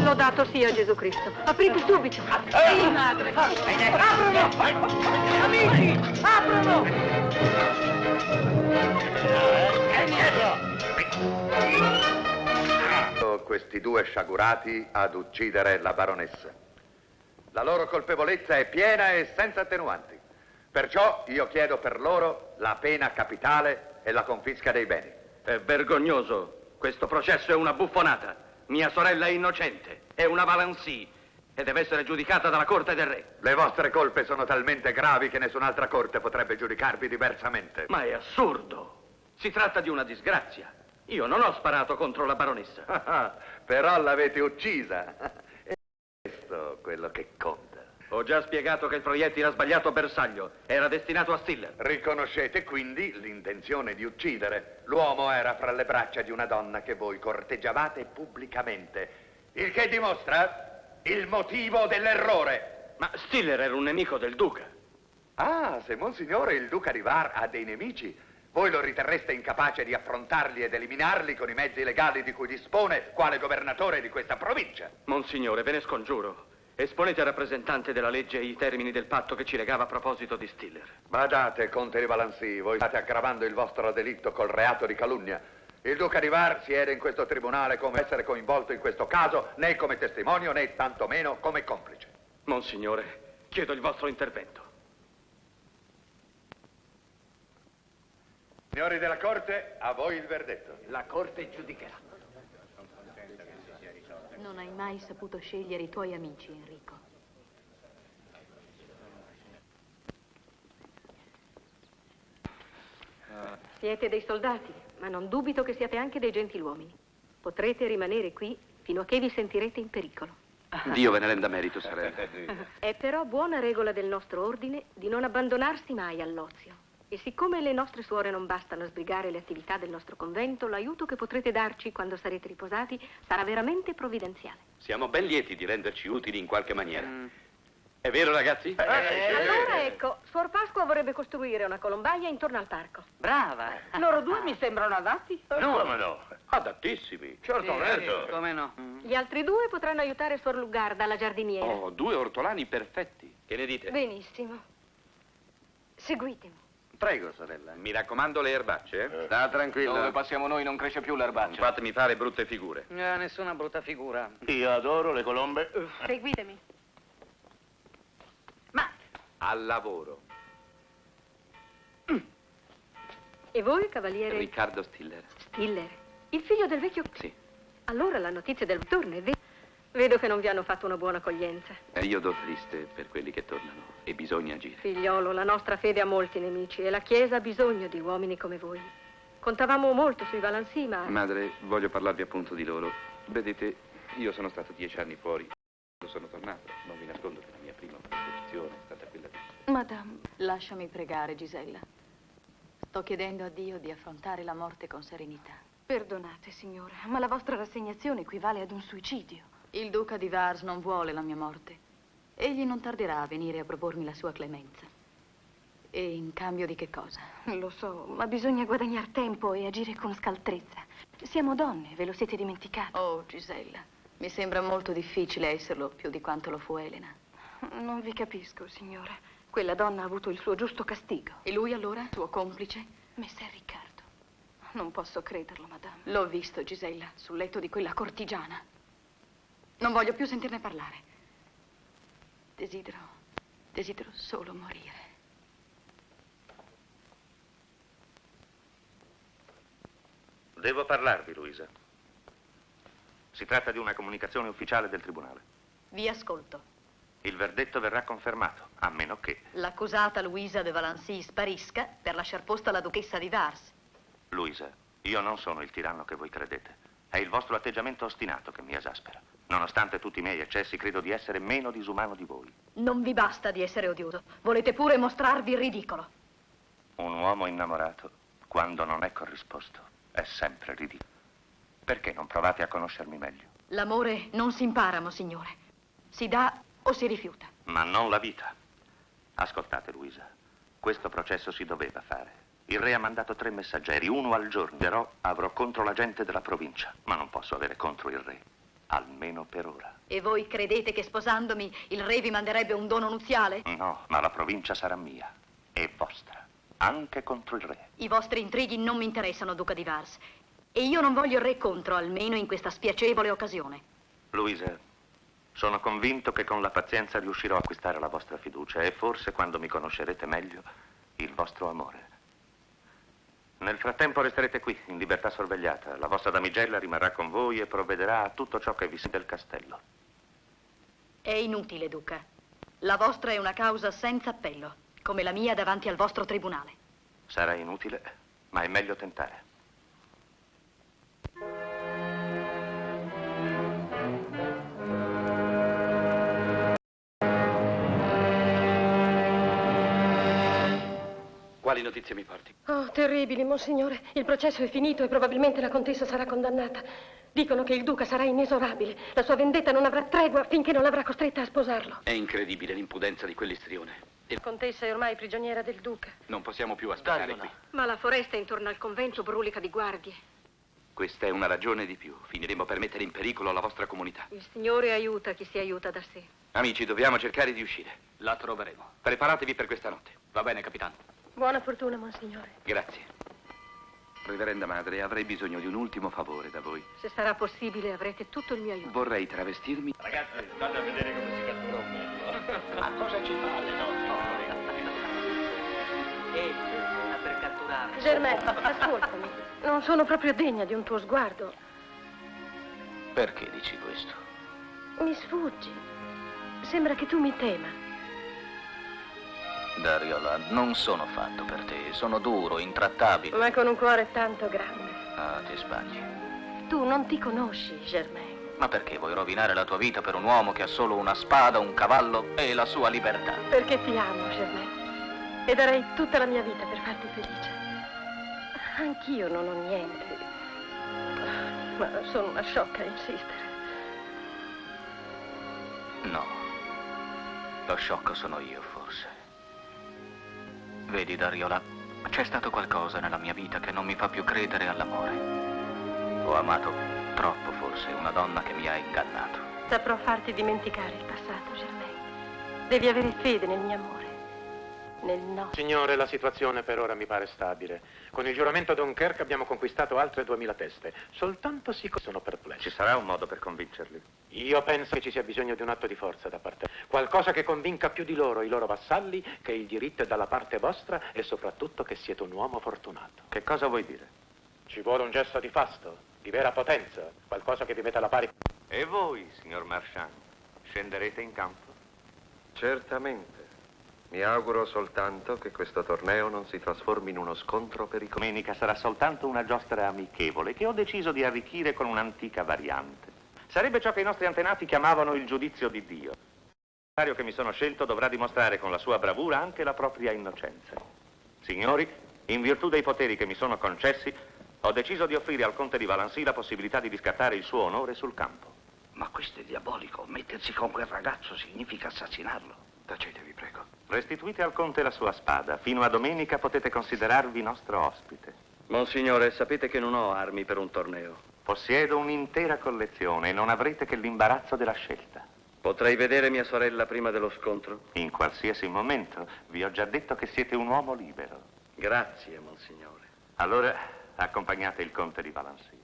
Lodato sia Gesù Cristo. Aprite subito. Sì, madre. Aprono! Amici, aprono! Questi due sciagurati ad uccidere la baronessa. La loro colpevolezza è piena e senza attenuanti. Perciò io chiedo per loro la pena capitale e la confisca dei beni. È vergognoso. Questo processo è una buffonata. Mia sorella è innocente, è una Valency e deve essere giudicata dalla corte del re. Le vostre colpe sono talmente gravi che nessun'altra corte potrebbe giudicarvi diversamente. Ma è assurdo. Si tratta di una disgrazia. Io non ho sparato contro la baronessa. Però l'avete uccisa. È questo quello che conta. Ho già spiegato che il proiettile ha sbagliato bersaglio. Era destinato a Stiller. Riconoscete quindi l'intenzione di uccidere. L'uomo era fra le braccia di una donna che voi corteggiavate pubblicamente. Il che dimostra il motivo dell'errore. Ma Stiller era un nemico del duca. Ah, se Monsignore il duca di Var ha dei nemici, voi lo riterreste incapace di affrontarli ed eliminarli con i mezzi legali di cui dispone quale governatore di questa provincia. Monsignore, ve ne scongiuro. Esponete al rappresentante della legge i termini del patto che ci legava a proposito di Stiller. Badate, conte di Valency, voi state aggravando il vostro delitto col reato di calunnia. Il duca di Var siede in questo tribunale come essere coinvolto in questo caso, né come testimonio, né tantomeno come complice. Monsignore, chiedo il vostro intervento. Signori della corte, a voi il verdetto. La corte giudicherà. Non hai mai saputo scegliere i tuoi amici, Enrico. Siete dei soldati, ma non dubito che siate anche dei gentiluomini. Potrete rimanere qui fino a che vi sentirete in pericolo. Dio ve ne renda merito, sorella. È però buona regola del nostro ordine di non abbandonarsi mai all'ozio. E siccome le nostre suore non bastano a sbrigare le attività del nostro convento, l'aiuto che potrete darci quando sarete riposati sarà veramente provvidenziale. Siamo ben lieti di renderci utili in qualche maniera. È vero, ragazzi? Allora ecco, Suor Pasqua vorrebbe costruire una colombaia intorno al parco. Brava. Loro due mi sembrano adatti. Come no? Adattissimi. Certo. Come no? Gli altri due potranno aiutare Suor Lugarda, la giardiniera. Oh, due ortolani perfetti. Che ne dite? Benissimo. Seguitemi. Prego, sorella. Mi raccomando le erbacce, eh? Sta tranquillo. Dove passiamo noi non cresce più l'erbaccia. Non fatemi fare brutte figure. Nessuna brutta figura. Io adoro le colombe. Seguitemi. Al lavoro. E voi, cavaliere? Riccardo Stiller. Stiller, il figlio del vecchio... Sì. Allora la notizia del ritorno è vera. Vedo che non vi hanno fatto una buona accoglienza. Io do triste per quelli che tornano e bisogna agire. Figliolo, la nostra fede ha molti nemici e la Chiesa ha bisogno di uomini come voi. Contavamo molto sui Valency, ma... Madre, voglio parlarvi appunto di loro. Vedete, io sono stato 10 anni fuori. Quando sono tornato, non vi nascondo che la mia prima posizione è stata quella di... Madame, lasciami pregare, Gisella. Sto chiedendo a Dio di affrontare la morte con serenità. Perdonate, signora, ma la vostra rassegnazione equivale ad un suicidio. Il duca di Vars non vuole la mia morte. Egli non tarderà a venire a propormi la sua clemenza. E in cambio di che cosa? Lo so, ma bisogna guadagnare tempo e agire con scaltrezza. Siamo donne, ve lo siete dimenticato. Oh, Gisella, mi sembra molto difficile esserlo più di quanto lo fu Elena. Non vi capisco, signora. Quella donna ha avuto il suo giusto castigo. E lui allora, suo complice? Messer Riccardo. Non posso crederlo, madame. L'ho visto, Gisella, sul letto di quella cortigiana. Non voglio più sentirne parlare. Desidero solo morire. Devo parlarvi, Luisa. Si tratta di una comunicazione ufficiale del tribunale. Vi ascolto. Il verdetto verrà confermato, a meno che... L'accusata Luisa de Valency sparisca per lasciar posto alla duchessa di Vars. Luisa, Io non sono il tiranno che voi credete. È il vostro atteggiamento ostinato che mi esaspera. Nonostante tutti i miei eccessi, credo di essere meno disumano di voi. Non vi basta di essere odioso. Volete pure mostrarvi ridicolo. Un uomo innamorato, quando non è corrisposto, è sempre ridicolo. Perché non provate a conoscermi meglio? L'amore non si impara, monsignore. Si dà o si rifiuta. Ma non la vita. Ascoltate, Luisa. Questo processo si doveva fare. Il re ha mandato 3 messaggeri, uno al giorno. Però avrò contro la gente della provincia, ma non posso avere contro il re. Almeno per ora. E voi credete che sposandomi il re vi manderebbe un dono nuziale? No, ma la provincia sarà mia e vostra, anche contro il re. I vostri intrighi non mi interessano, Duca di Vars. E io non voglio il re contro, almeno in questa spiacevole occasione. Luisa, sono convinto che con la pazienza riuscirò a acquistare la vostra fiducia e forse quando mi conoscerete meglio, il vostro amore. Nel frattempo resterete qui, in libertà sorvegliata. La vostra damigella rimarrà con voi e provvederà a tutto ciò che vi sia del castello. È inutile, Duca. La vostra è una causa senza appello, come la mia davanti al vostro tribunale. Sarà inutile, ma è meglio tentare. Quali notizie mi porti? Oh, terribili, monsignore. Il processo è finito e probabilmente la contessa sarà condannata. Dicono che il duca sarà inesorabile. La sua vendetta non avrà tregua finché non l'avrà costretta a sposarlo. È incredibile l'impudenza di quell'istrione. La contessa è ormai prigioniera del duca. Non possiamo più aspettare qui. Ma la foresta intorno al convento brulica di guardie. Questa è una ragione di più. Finiremo per mettere in pericolo la vostra comunità. Il Signore aiuta chi si aiuta da sé. Amici, dobbiamo cercare di uscire. La troveremo. Preparatevi per questa notte. Va bene, capitano. Buona fortuna, monsignore. Grazie. Reverenda madre, avrei bisogno di un ultimo favore da voi. Se sarà possibile avrete tutto il mio aiuto. Vorrei travestirmi. Ragazzi, state a vedere come si cattura un bello. Ma cosa ci fa alle nostre? Sta per catturare. Germaine, ascoltami. Non sono proprio degna di un tuo sguardo. Perché dici questo? Mi sfuggi. Sembra che tu mi tema. Dariola, non sono fatto per te. Sono duro, intrattabile. Ma con un cuore tanto grande. Ah, ti sbagli. Tu non ti conosci, Germaine. Ma perché vuoi rovinare la tua vita per un uomo che ha solo una spada, un cavallo e la sua libertà? Perché ti amo, Germaine. E darei tutta la mia vita per farti felice. Anch'io non ho niente. Ma sono una sciocca a insistere. No. Lo sciocco sono io, forse. Vedi, Dariola, c'è stato qualcosa nella mia vita che non mi fa più credere all'amore. Ho amato troppo, forse, una donna che mi ha ingannato. Saprò farti dimenticare il passato, Germaine. Devi avere fede nel mio amore. Nel no. Signore, la situazione per ora mi pare stabile. Con il giuramento a Dunkerque abbiamo conquistato altre 2000 teste. Soltanto sono perplesso. Ci sarà un modo per convincerli? Io penso che ci sia bisogno di un atto di forza da parte. Qualcosa che convinca più di loro, i loro vassalli, che il diritto è dalla parte vostra e soprattutto che siete un uomo fortunato. Che cosa vuoi dire? Ci vuole un gesto di fasto, di vera potenza, qualcosa che vi metta alla pari. E voi, signor Marchand, scenderete in campo? Certamente. Mi auguro soltanto che questo torneo non si trasformi in uno scontro pericoloso. Domenica sarà soltanto una giostra amichevole che ho deciso di arricchire con un'antica variante. Sarebbe ciò che i nostri antenati chiamavano il giudizio di Dio. L'avversario che mi sono scelto dovrà dimostrare con la sua bravura anche la propria innocenza. Signori, in virtù dei poteri che mi sono concessi, ho deciso di offrire al conte di Valency la possibilità di riscattare il suo onore sul campo. Ma questo è diabolico. Mettersi con quel ragazzo significa assassinarlo. Tacetevi, prego. Restituite al conte la sua spada. Fino a domenica potete considerarvi nostro ospite. Monsignore, sapete che non ho armi per un torneo. Possiedo un'intera collezione e non avrete che l'imbarazzo della scelta. Potrei vedere mia sorella prima dello scontro? In qualsiasi momento. Vi ho già detto che siete un uomo libero. Grazie, Monsignore. Allora, accompagnate il conte di Valency.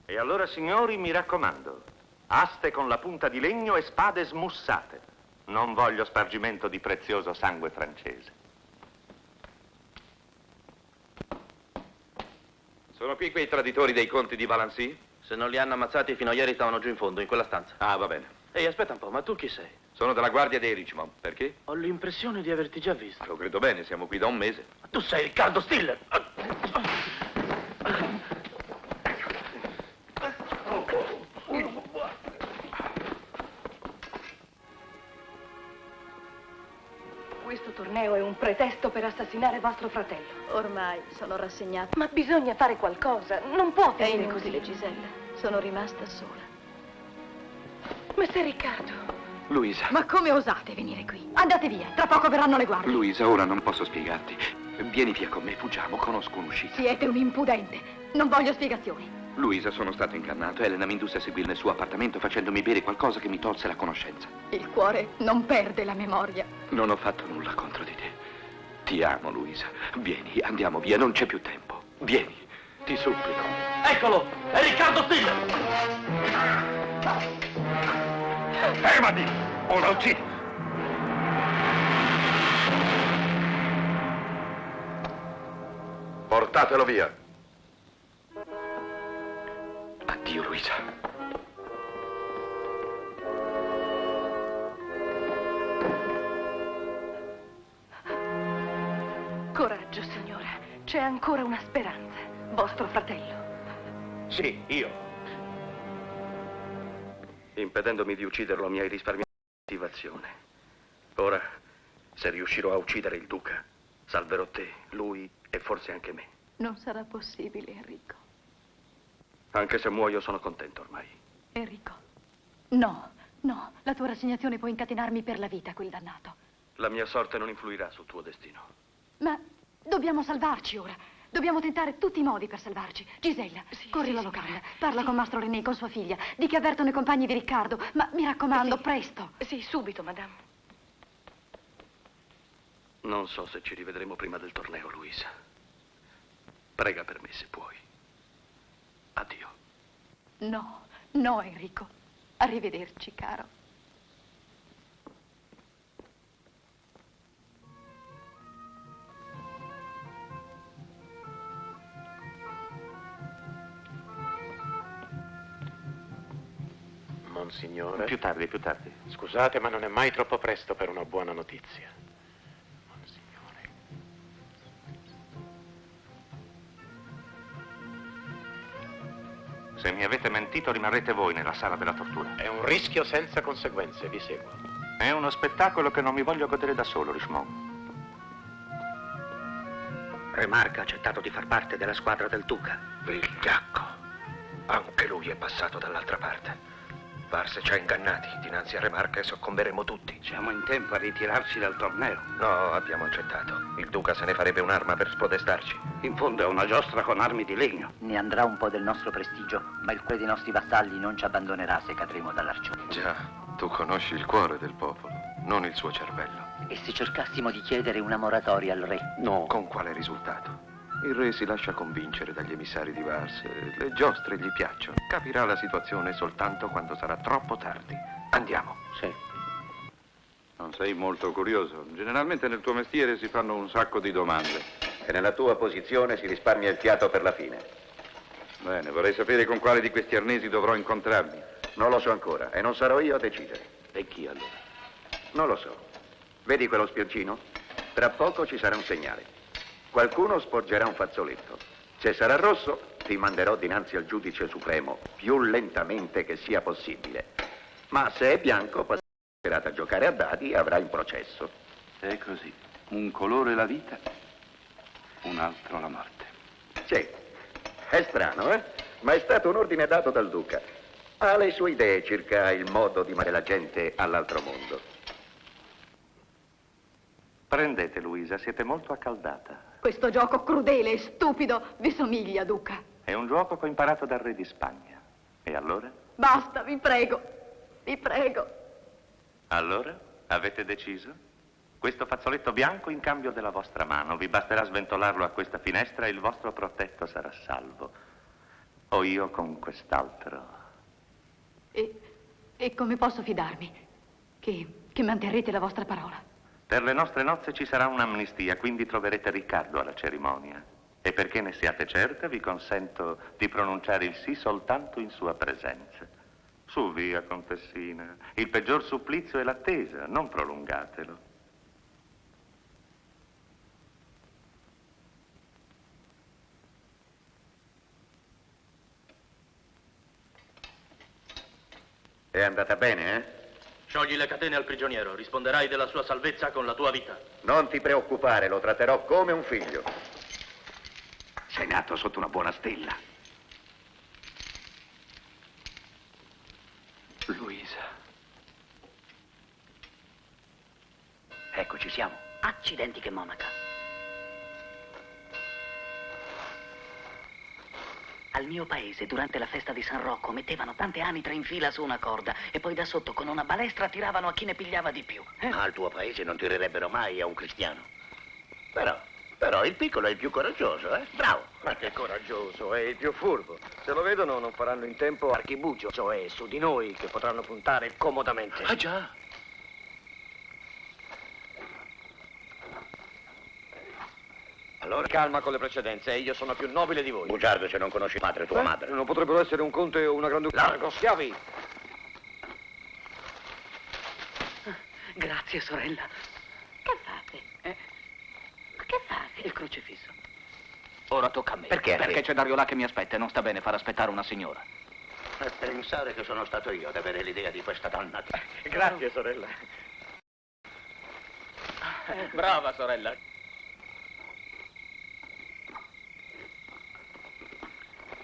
E allora, signori, mi raccomando, aste con la punta di legno e spade smussate. Non voglio spargimento di prezioso sangue francese. Sono qui quei traditori dei conti di Valency? Se non li hanno ammazzati fino a ieri stavano giù in fondo, in quella stanza. Ah, va bene. Ehi, aspetta un po', ma tu chi sei? Sono della guardia dei Richmond. Perché? Ho l'impressione di averti già visto. Lo credo bene, siamo qui da un mese. Ma tu sei Riccardo Stiller! Questo torneo è un pretesto per assassinare vostro fratello. Ormai sono rassegnata. Ma bisogna fare qualcosa. Non può È finire inutile, così. Gisella. Sono rimasta sola. Messer Riccardo. Luisa. Ma come osate venire qui? Andate via, tra poco verranno le guardie. Luisa, ora non posso spiegarti. Vieni via con me, fuggiamo, conosco un'uscita. Siete un impudente. Non voglio spiegazioni. Luisa, sono stato ingannato. Elena mi indusse a seguire nel suo appartamento facendomi bere qualcosa che mi tolse la conoscenza. Il cuore non perde la memoria. Non ho fatto nulla contro di te. Ti amo, Luisa. Vieni, andiamo via, non c'è più tempo. Vieni, ti supplico. Eccolo! È Riccardo Stiller! Fermati! O la uccidi! Portatelo via. Addio, Luisa. Coraggio, signora. C'è ancora una speranza. Vostro fratello. Sì, io. Impedendomi di ucciderlo mi hai risparmiato l'attivazione. Ora, se riuscirò a uccidere il duca, salverò te, lui e forse anche me. Non sarà possibile, Enrico. Anche se muoio sono contento ormai. Enrico. No, no. La tua rassegnazione può incatenarmi per la vita, quel dannato. La mia sorte non influirà sul tuo destino. Ma dobbiamo salvarci ora. Dobbiamo tentare tutti i modi per salvarci. Gisella, corri alla locanda. Parla con Mastro René, con sua figlia. Di che avvertono i compagni di Riccardo. Ma mi raccomando, presto. Sì, subito, madame. Non so se ci rivedremo prima del torneo, Luisa. Prega per me se puoi. Addio. No, no, Enrico. Arrivederci, caro. Monsignore. Più tardi, più tardi. Scusate, ma non è mai troppo presto per una buona notizia. Monsignore. Se mi avete mentito, rimarrete voi nella sala della tortura. È un rischio senza conseguenze, vi seguo. È uno spettacolo che non mi voglio godere da solo, Richemont. Remarque ha accettato di far parte della squadra del duca. Vigliacco. Anche lui è passato dall'altra parte. Forse ci ha ingannati. Dinanzi a Remarque soccomberemo tutti. Siamo in tempo a ritirarci dal torneo. No, abbiamo accettato. Il duca se ne farebbe un'arma per spodestarci. In fondo è una giostra con armi di legno. Ne andrà un po' del nostro prestigio, ma il cuore dei nostri vassalli non ci abbandonerà se cadremo dall'arcione. Già, tu conosci il cuore del popolo, non il suo cervello. E se cercassimo di chiedere una moratoria al re? No. Con quale risultato? Il re si lascia convincere dagli emissari di Vars. Le giostre gli piacciono. Capirà la situazione soltanto quando sarà troppo tardi. Andiamo. Sì. Non sei molto curioso. Generalmente nel tuo mestiere si fanno un sacco di domande. E nella tua posizione si risparmia il fiato per la fine. Bene, vorrei sapere con quale di questi arnesi dovrò incontrarmi. Non lo so ancora e non sarò io a decidere. E chi allora? Non lo so. Vedi quello spioncino? Tra poco ci sarà un segnale. Qualcuno sporgerà un fazzoletto. Se sarà rosso, ti manderò dinanzi al giudice supremo più lentamente che sia possibile. Ma se è bianco, passerà a giocare a dadi e avrà il processo. È così. Un colore la vita, un altro la morte. Sì, è strano, eh? Ma è stato un ordine dato dal duca. Ha le sue idee circa il modo di mandare la gente all'altro mondo. Prendete, Luisa, siete molto accaldata. Questo gioco crudele e stupido vi somiglia, duca. È un gioco che ho imparato dal re di Spagna. E allora? Basta, vi prego. Vi prego. Allora? Avete deciso? Questo fazzoletto bianco in cambio della vostra mano. Vi basterà sventolarlo a questa finestra e il vostro protetto sarà salvo. O io con quest'altro. E come posso fidarmi? Che manterrete la vostra parola? Per le nostre nozze ci sarà un'amnistia, quindi troverete Riccardo alla cerimonia. E perché ne siate certa, vi consento di pronunciare il sì soltanto in sua presenza. Su via, confessina. Il peggior supplizio è l'attesa, non prolungatelo. È andata bene, eh? Sciogli le catene al prigioniero, risponderai della sua salvezza con la tua vita. Non ti preoccupare, lo tratterò come un figlio. Sei nato sotto una buona stella. Luisa. Ecco, ci siamo. Accidenti che monaca. Al mio paese, durante la festa di San Rocco, mettevano tante anitre in fila su una corda e poi da sotto con una balestra tiravano a chi ne pigliava di più. Ma al tuo paese non tirerebbero mai a un cristiano. Però il piccolo è il più coraggioso, eh? Bravo. Ma che coraggioso, è il più furbo. Se lo vedono non faranno in tempo archibugio, cioè su di noi che potranno puntare comodamente. Ah già. Allora calma con le precedenze, io sono più nobile di voi. Bugiardo se non conosci madre, tua madre. Non potrebbero essere un conte o una granduchessa. Largo, schiavi! Grazie, sorella. Che fate? Che fate? Il crocifisso. Ora tocca a me. Perché? Perché c'è Dario là che mi aspetta e non sta bene far aspettare una signora. E pensare che sono stato io ad avere l'idea di questa dannata. Grazie, sorella. Brava, sorella.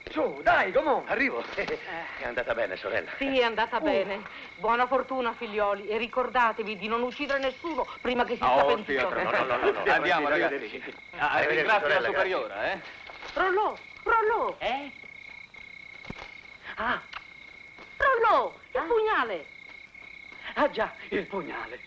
Su, dai, come arrivo. È andata bene, sorella. Sì, è andata bene. Buona fortuna, figlioli. E ricordatevi di non uccidere nessuno prima che si sia pentito. No. Andiamo, ragazzi. Ringrazio la superiora, eh? Rollò. Ah, Rollò, il pugnale. ah già, il pugnale.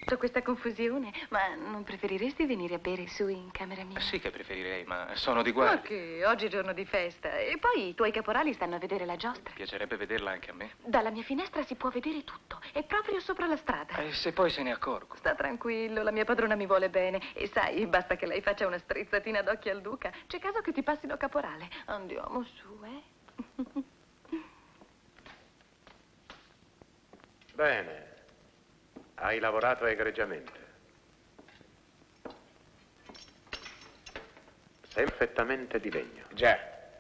C'ho questa confusione, ma non preferiresti venire a bere su in camera mia? Sì che preferirei, ma sono di Ma guardia. che oggi è giorno di festa e poi i tuoi caporali stanno a vedere la giostra. Piacerebbe vederla anche a me. Dalla mia finestra si può vedere tutto, è proprio sopra la strada. E se poi se ne accorgo? Sta tranquillo, la mia padrona mi vuole bene e sai, basta che lei faccia una strizzatina d'occhio al duca. C'è caso che ti passino caporale. Andiamo su, Bene. Hai lavorato egregiamente. Sei perfettamente di legno. Già,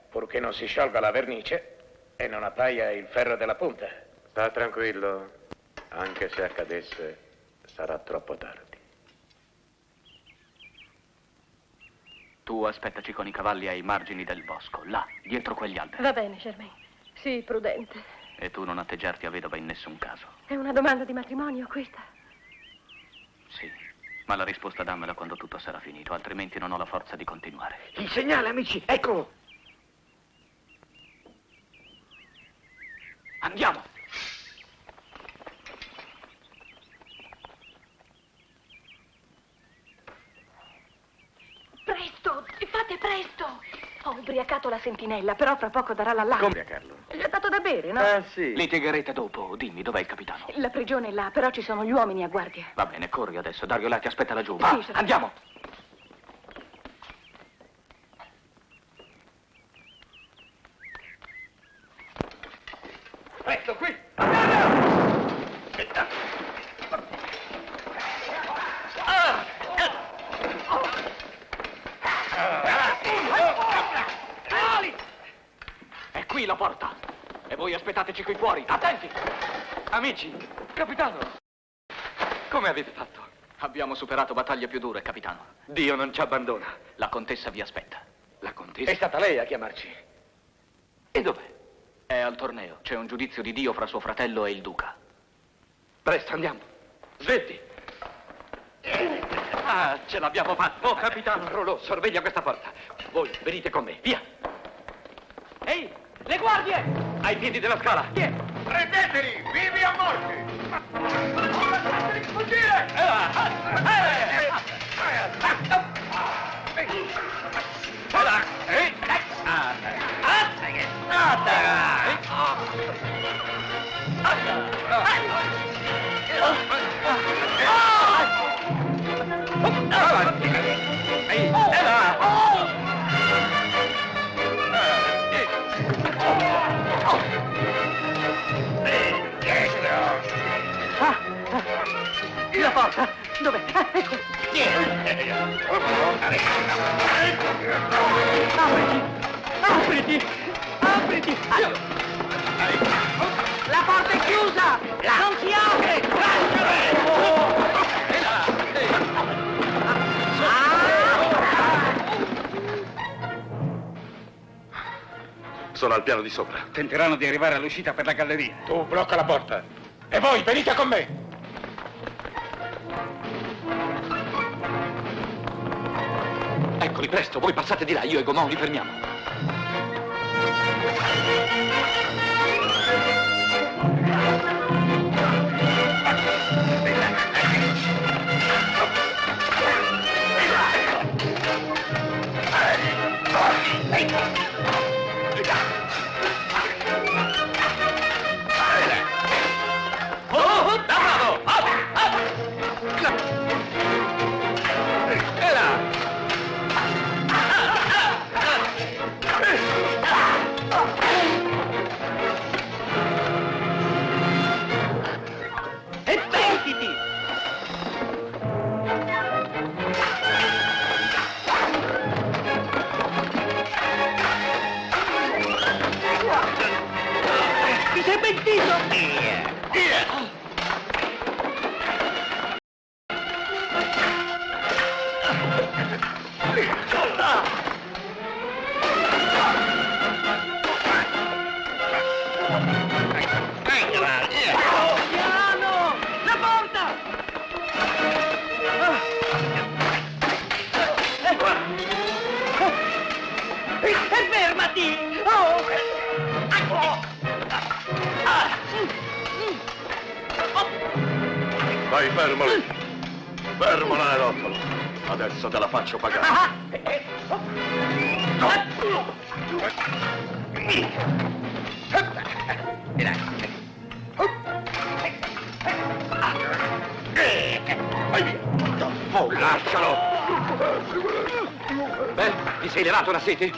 purché non si sciolga la vernice e non appaia il ferro della punta. Sta tranquillo, anche se accadesse, sarà troppo tardi. Tu aspettaci con i cavalli ai margini del bosco, là, dietro quegli alberi. Va bene, Germain. Sì, prudente. E tu non atteggiarti a vedova in nessun caso. È una domanda di matrimonio questa? Sì, ma la risposta dammela quando tutto sarà finito, altrimenti non ho la forza di continuare. Il segnale, amici, eccolo! Andiamo! Presto, fate presto! Ho ubriacato la sentinella, però fra poco darà l'allarme. Come, Carlo? Gli ha dato da bere, no? Sì. Litigherete dopo. Dimmi, dov'è il capitano? La prigione è là, però ci sono gli uomini a guardia. Va bene, corri adesso. Dario là ti aspetta laggiù. Va, Sì, andiamo! Presto, qui! È qui la porta! E voi aspettateci qui fuori. Attenti! Amici, capitano, come avete fatto? Abbiamo superato battaglie più dure, capitano. Dio non ci abbandona. La contessa vi aspetta. La contessa? È stata lei a chiamarci. E dov'è? È al torneo. C'è un giudizio di Dio fra suo fratello e il duca. Presto, andiamo. Svetti. Ah, ce l'abbiamo fatta. Oh, capitano Rolò, sorveglia questa porta. Voi venite con me, via. Ehi, le guardie! Ai piedi della scala. Prendeteli, vivi o morti! Non lasciateli fuggire! La porta! Dov'è? Ecco! Apriti! Apriti! Apriti! La porta è chiusa! Non si apre! Sono al piano di sopra. Tenteranno di arrivare all'uscita per la galleria. Tu blocca la porta. E voi venite con me. Eccoli, presto, voi passate di là, io e Gaumont li fermiamo. Vai, fermo lì. Fermo l'aerottolo. Adesso te la faccio pagare. Vai via. Oh, lascialo! Beh, ti sei levato la sete?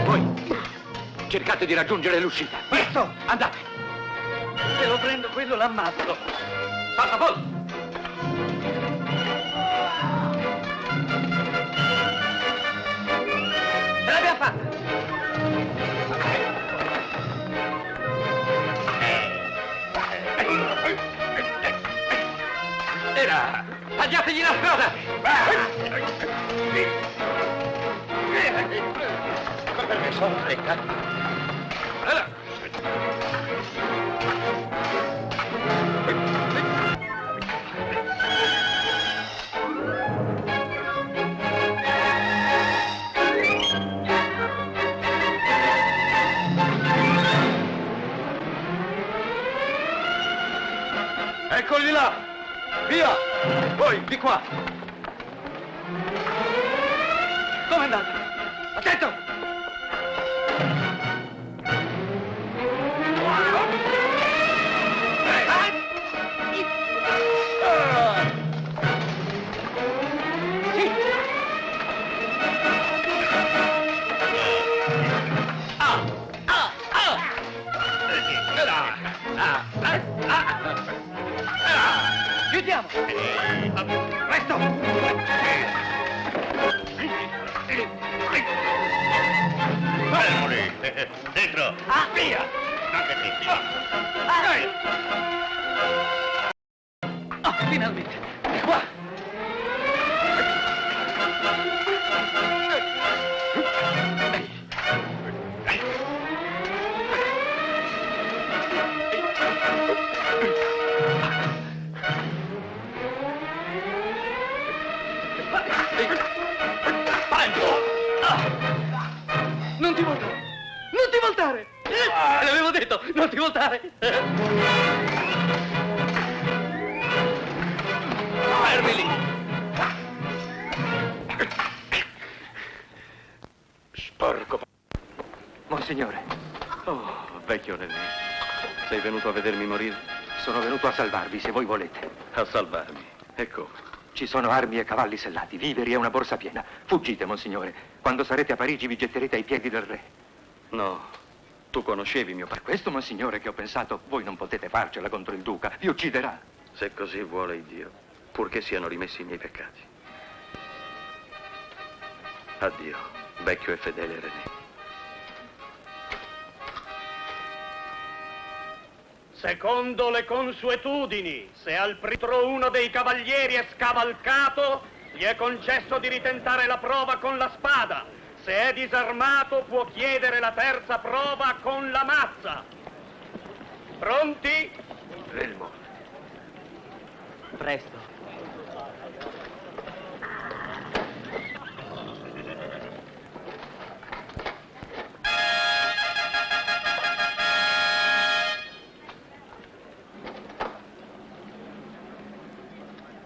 Voi, cercate di raggiungere l'uscita. Presto, andate! Se lo prendo quello l'ammazzo. Passa, Paul! Ce l'abbiamo fatta! Era! Tagliategli la strada! Ma perché sono fretta? Eccoli là! Via! Voi, di qua! Dove andate? Attento! Chiudiamo! Presto! Fermoli! Dentro! Via! Anche te! Finalmente! Di qua! Non ti voltare! Non ti voltare! L'avevo detto! Non ti voltare! Fermi lì! Sporco! Monsignore. Oh, vecchio René. Sei venuto a vedermi morire? Sono venuto a salvarvi, se voi volete. A salvarmi? Ecco. Ci sono armi e cavalli sellati, viveri e una borsa piena. Fuggite, monsignore. Quando sarete a Parigi vi getterete ai piedi del re. No, tu conoscevi mio padre. Per questo, monsignore, che ho pensato, voi non potete farcela contro il duca, vi ucciderà. Se così vuole Dio, purché siano rimessi i miei peccati. Addio, vecchio e fedele René. Secondo le consuetudini, se al pritro uno dei cavalieri è scavalcato, gli è concesso di ritentare la prova con la spada. Se è disarmato, può chiedere la terza prova con la mazza. Pronti? L'elmo. Presto.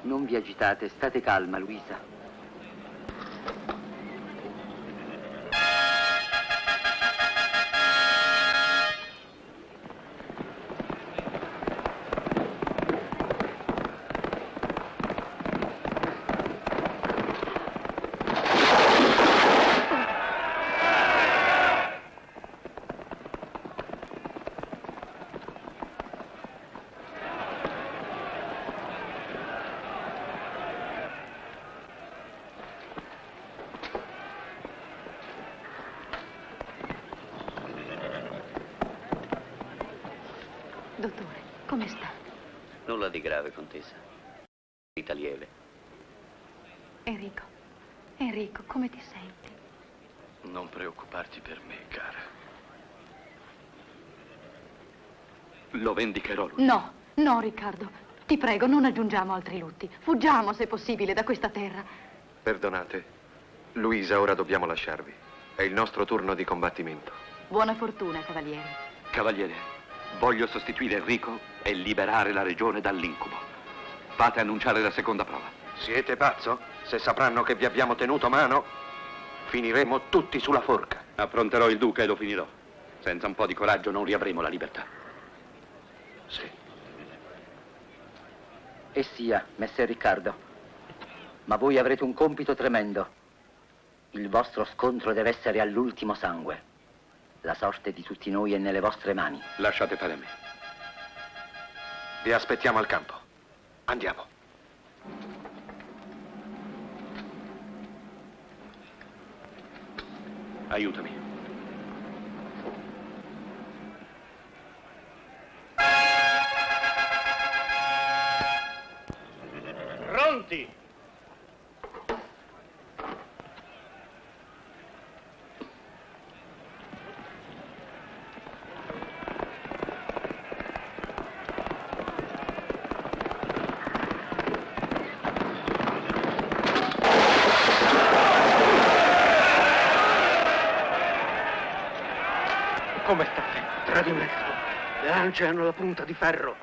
Non vi agitate, state calma, Luisa. Dottore, come sta? Nulla di grave, contessa. Vita lieve. Enrico, come ti senti? Non preoccuparti per me, cara. Lo vendicherò lui. No, Riccardo. Ti prego, non aggiungiamo altri lutti. Fuggiamo, se possibile, da questa terra. Perdonate. Luisa, ora dobbiamo lasciarvi. È il nostro turno di combattimento. Buona fortuna, cavaliere. Cavaliere, voglio sostituire Enrico e liberare la regione dall'incubo. Fate annunciare la seconda prova. Siete pazzo? Se sapranno che vi abbiamo tenuto mano, finiremo tutti sulla forca. Affronterò il duca e lo finirò. Senza un po' di coraggio non riavremo la libertà. Sì. E sia, messer Riccardo. Ma voi avrete un compito tremendo. Il vostro scontro deve essere all'ultimo sangue. La sorte di tutti noi è nelle vostre mani. Lasciate fare a me. Vi aspettiamo al campo. Andiamo. Aiutami. Pronti? Come state? Tradimento. Le lance hanno la punta di ferro.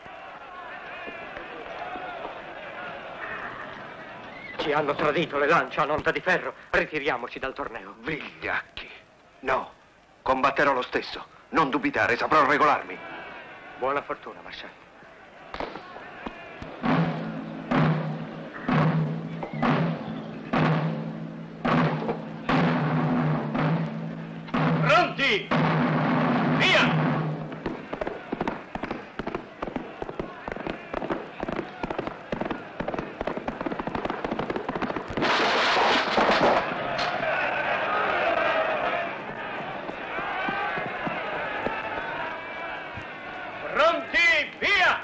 Ci hanno tradito, le lance hanno punta di ferro. Ritiriamoci dal torneo. Vigliacchi. No, combatterò lo stesso. Non dubitare, saprò regolarmi. Buona fortuna, maresciallo. Pronti? Via! Pronti? Via!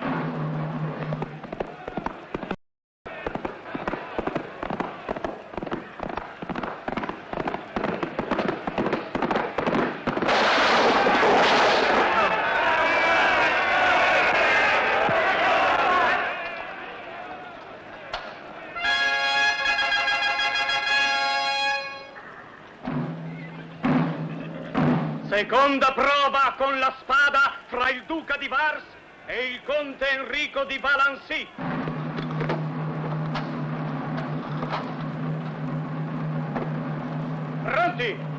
Seconda prova con la spada fra il duca di Vars e il conte Enrico di Valency. Pronti?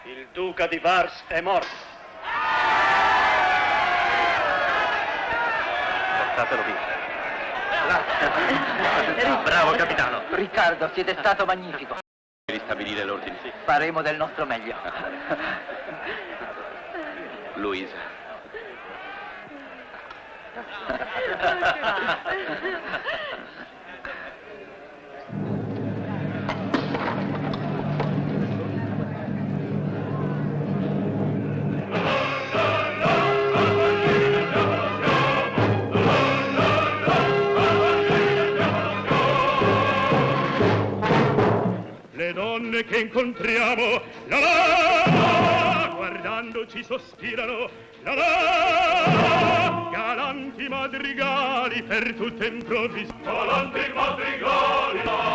Il duca di Vars è morto. Portatelo via. Bravo, capitano. Riccardo, siete stato magnifico. Ristabilire l'ordine. Faremo del nostro meglio. Luisa. Le donne che incontriamo, la la, guardandoci sospirano, la la, galanti madrigali per tutte improvvise. Galanti madrigali, la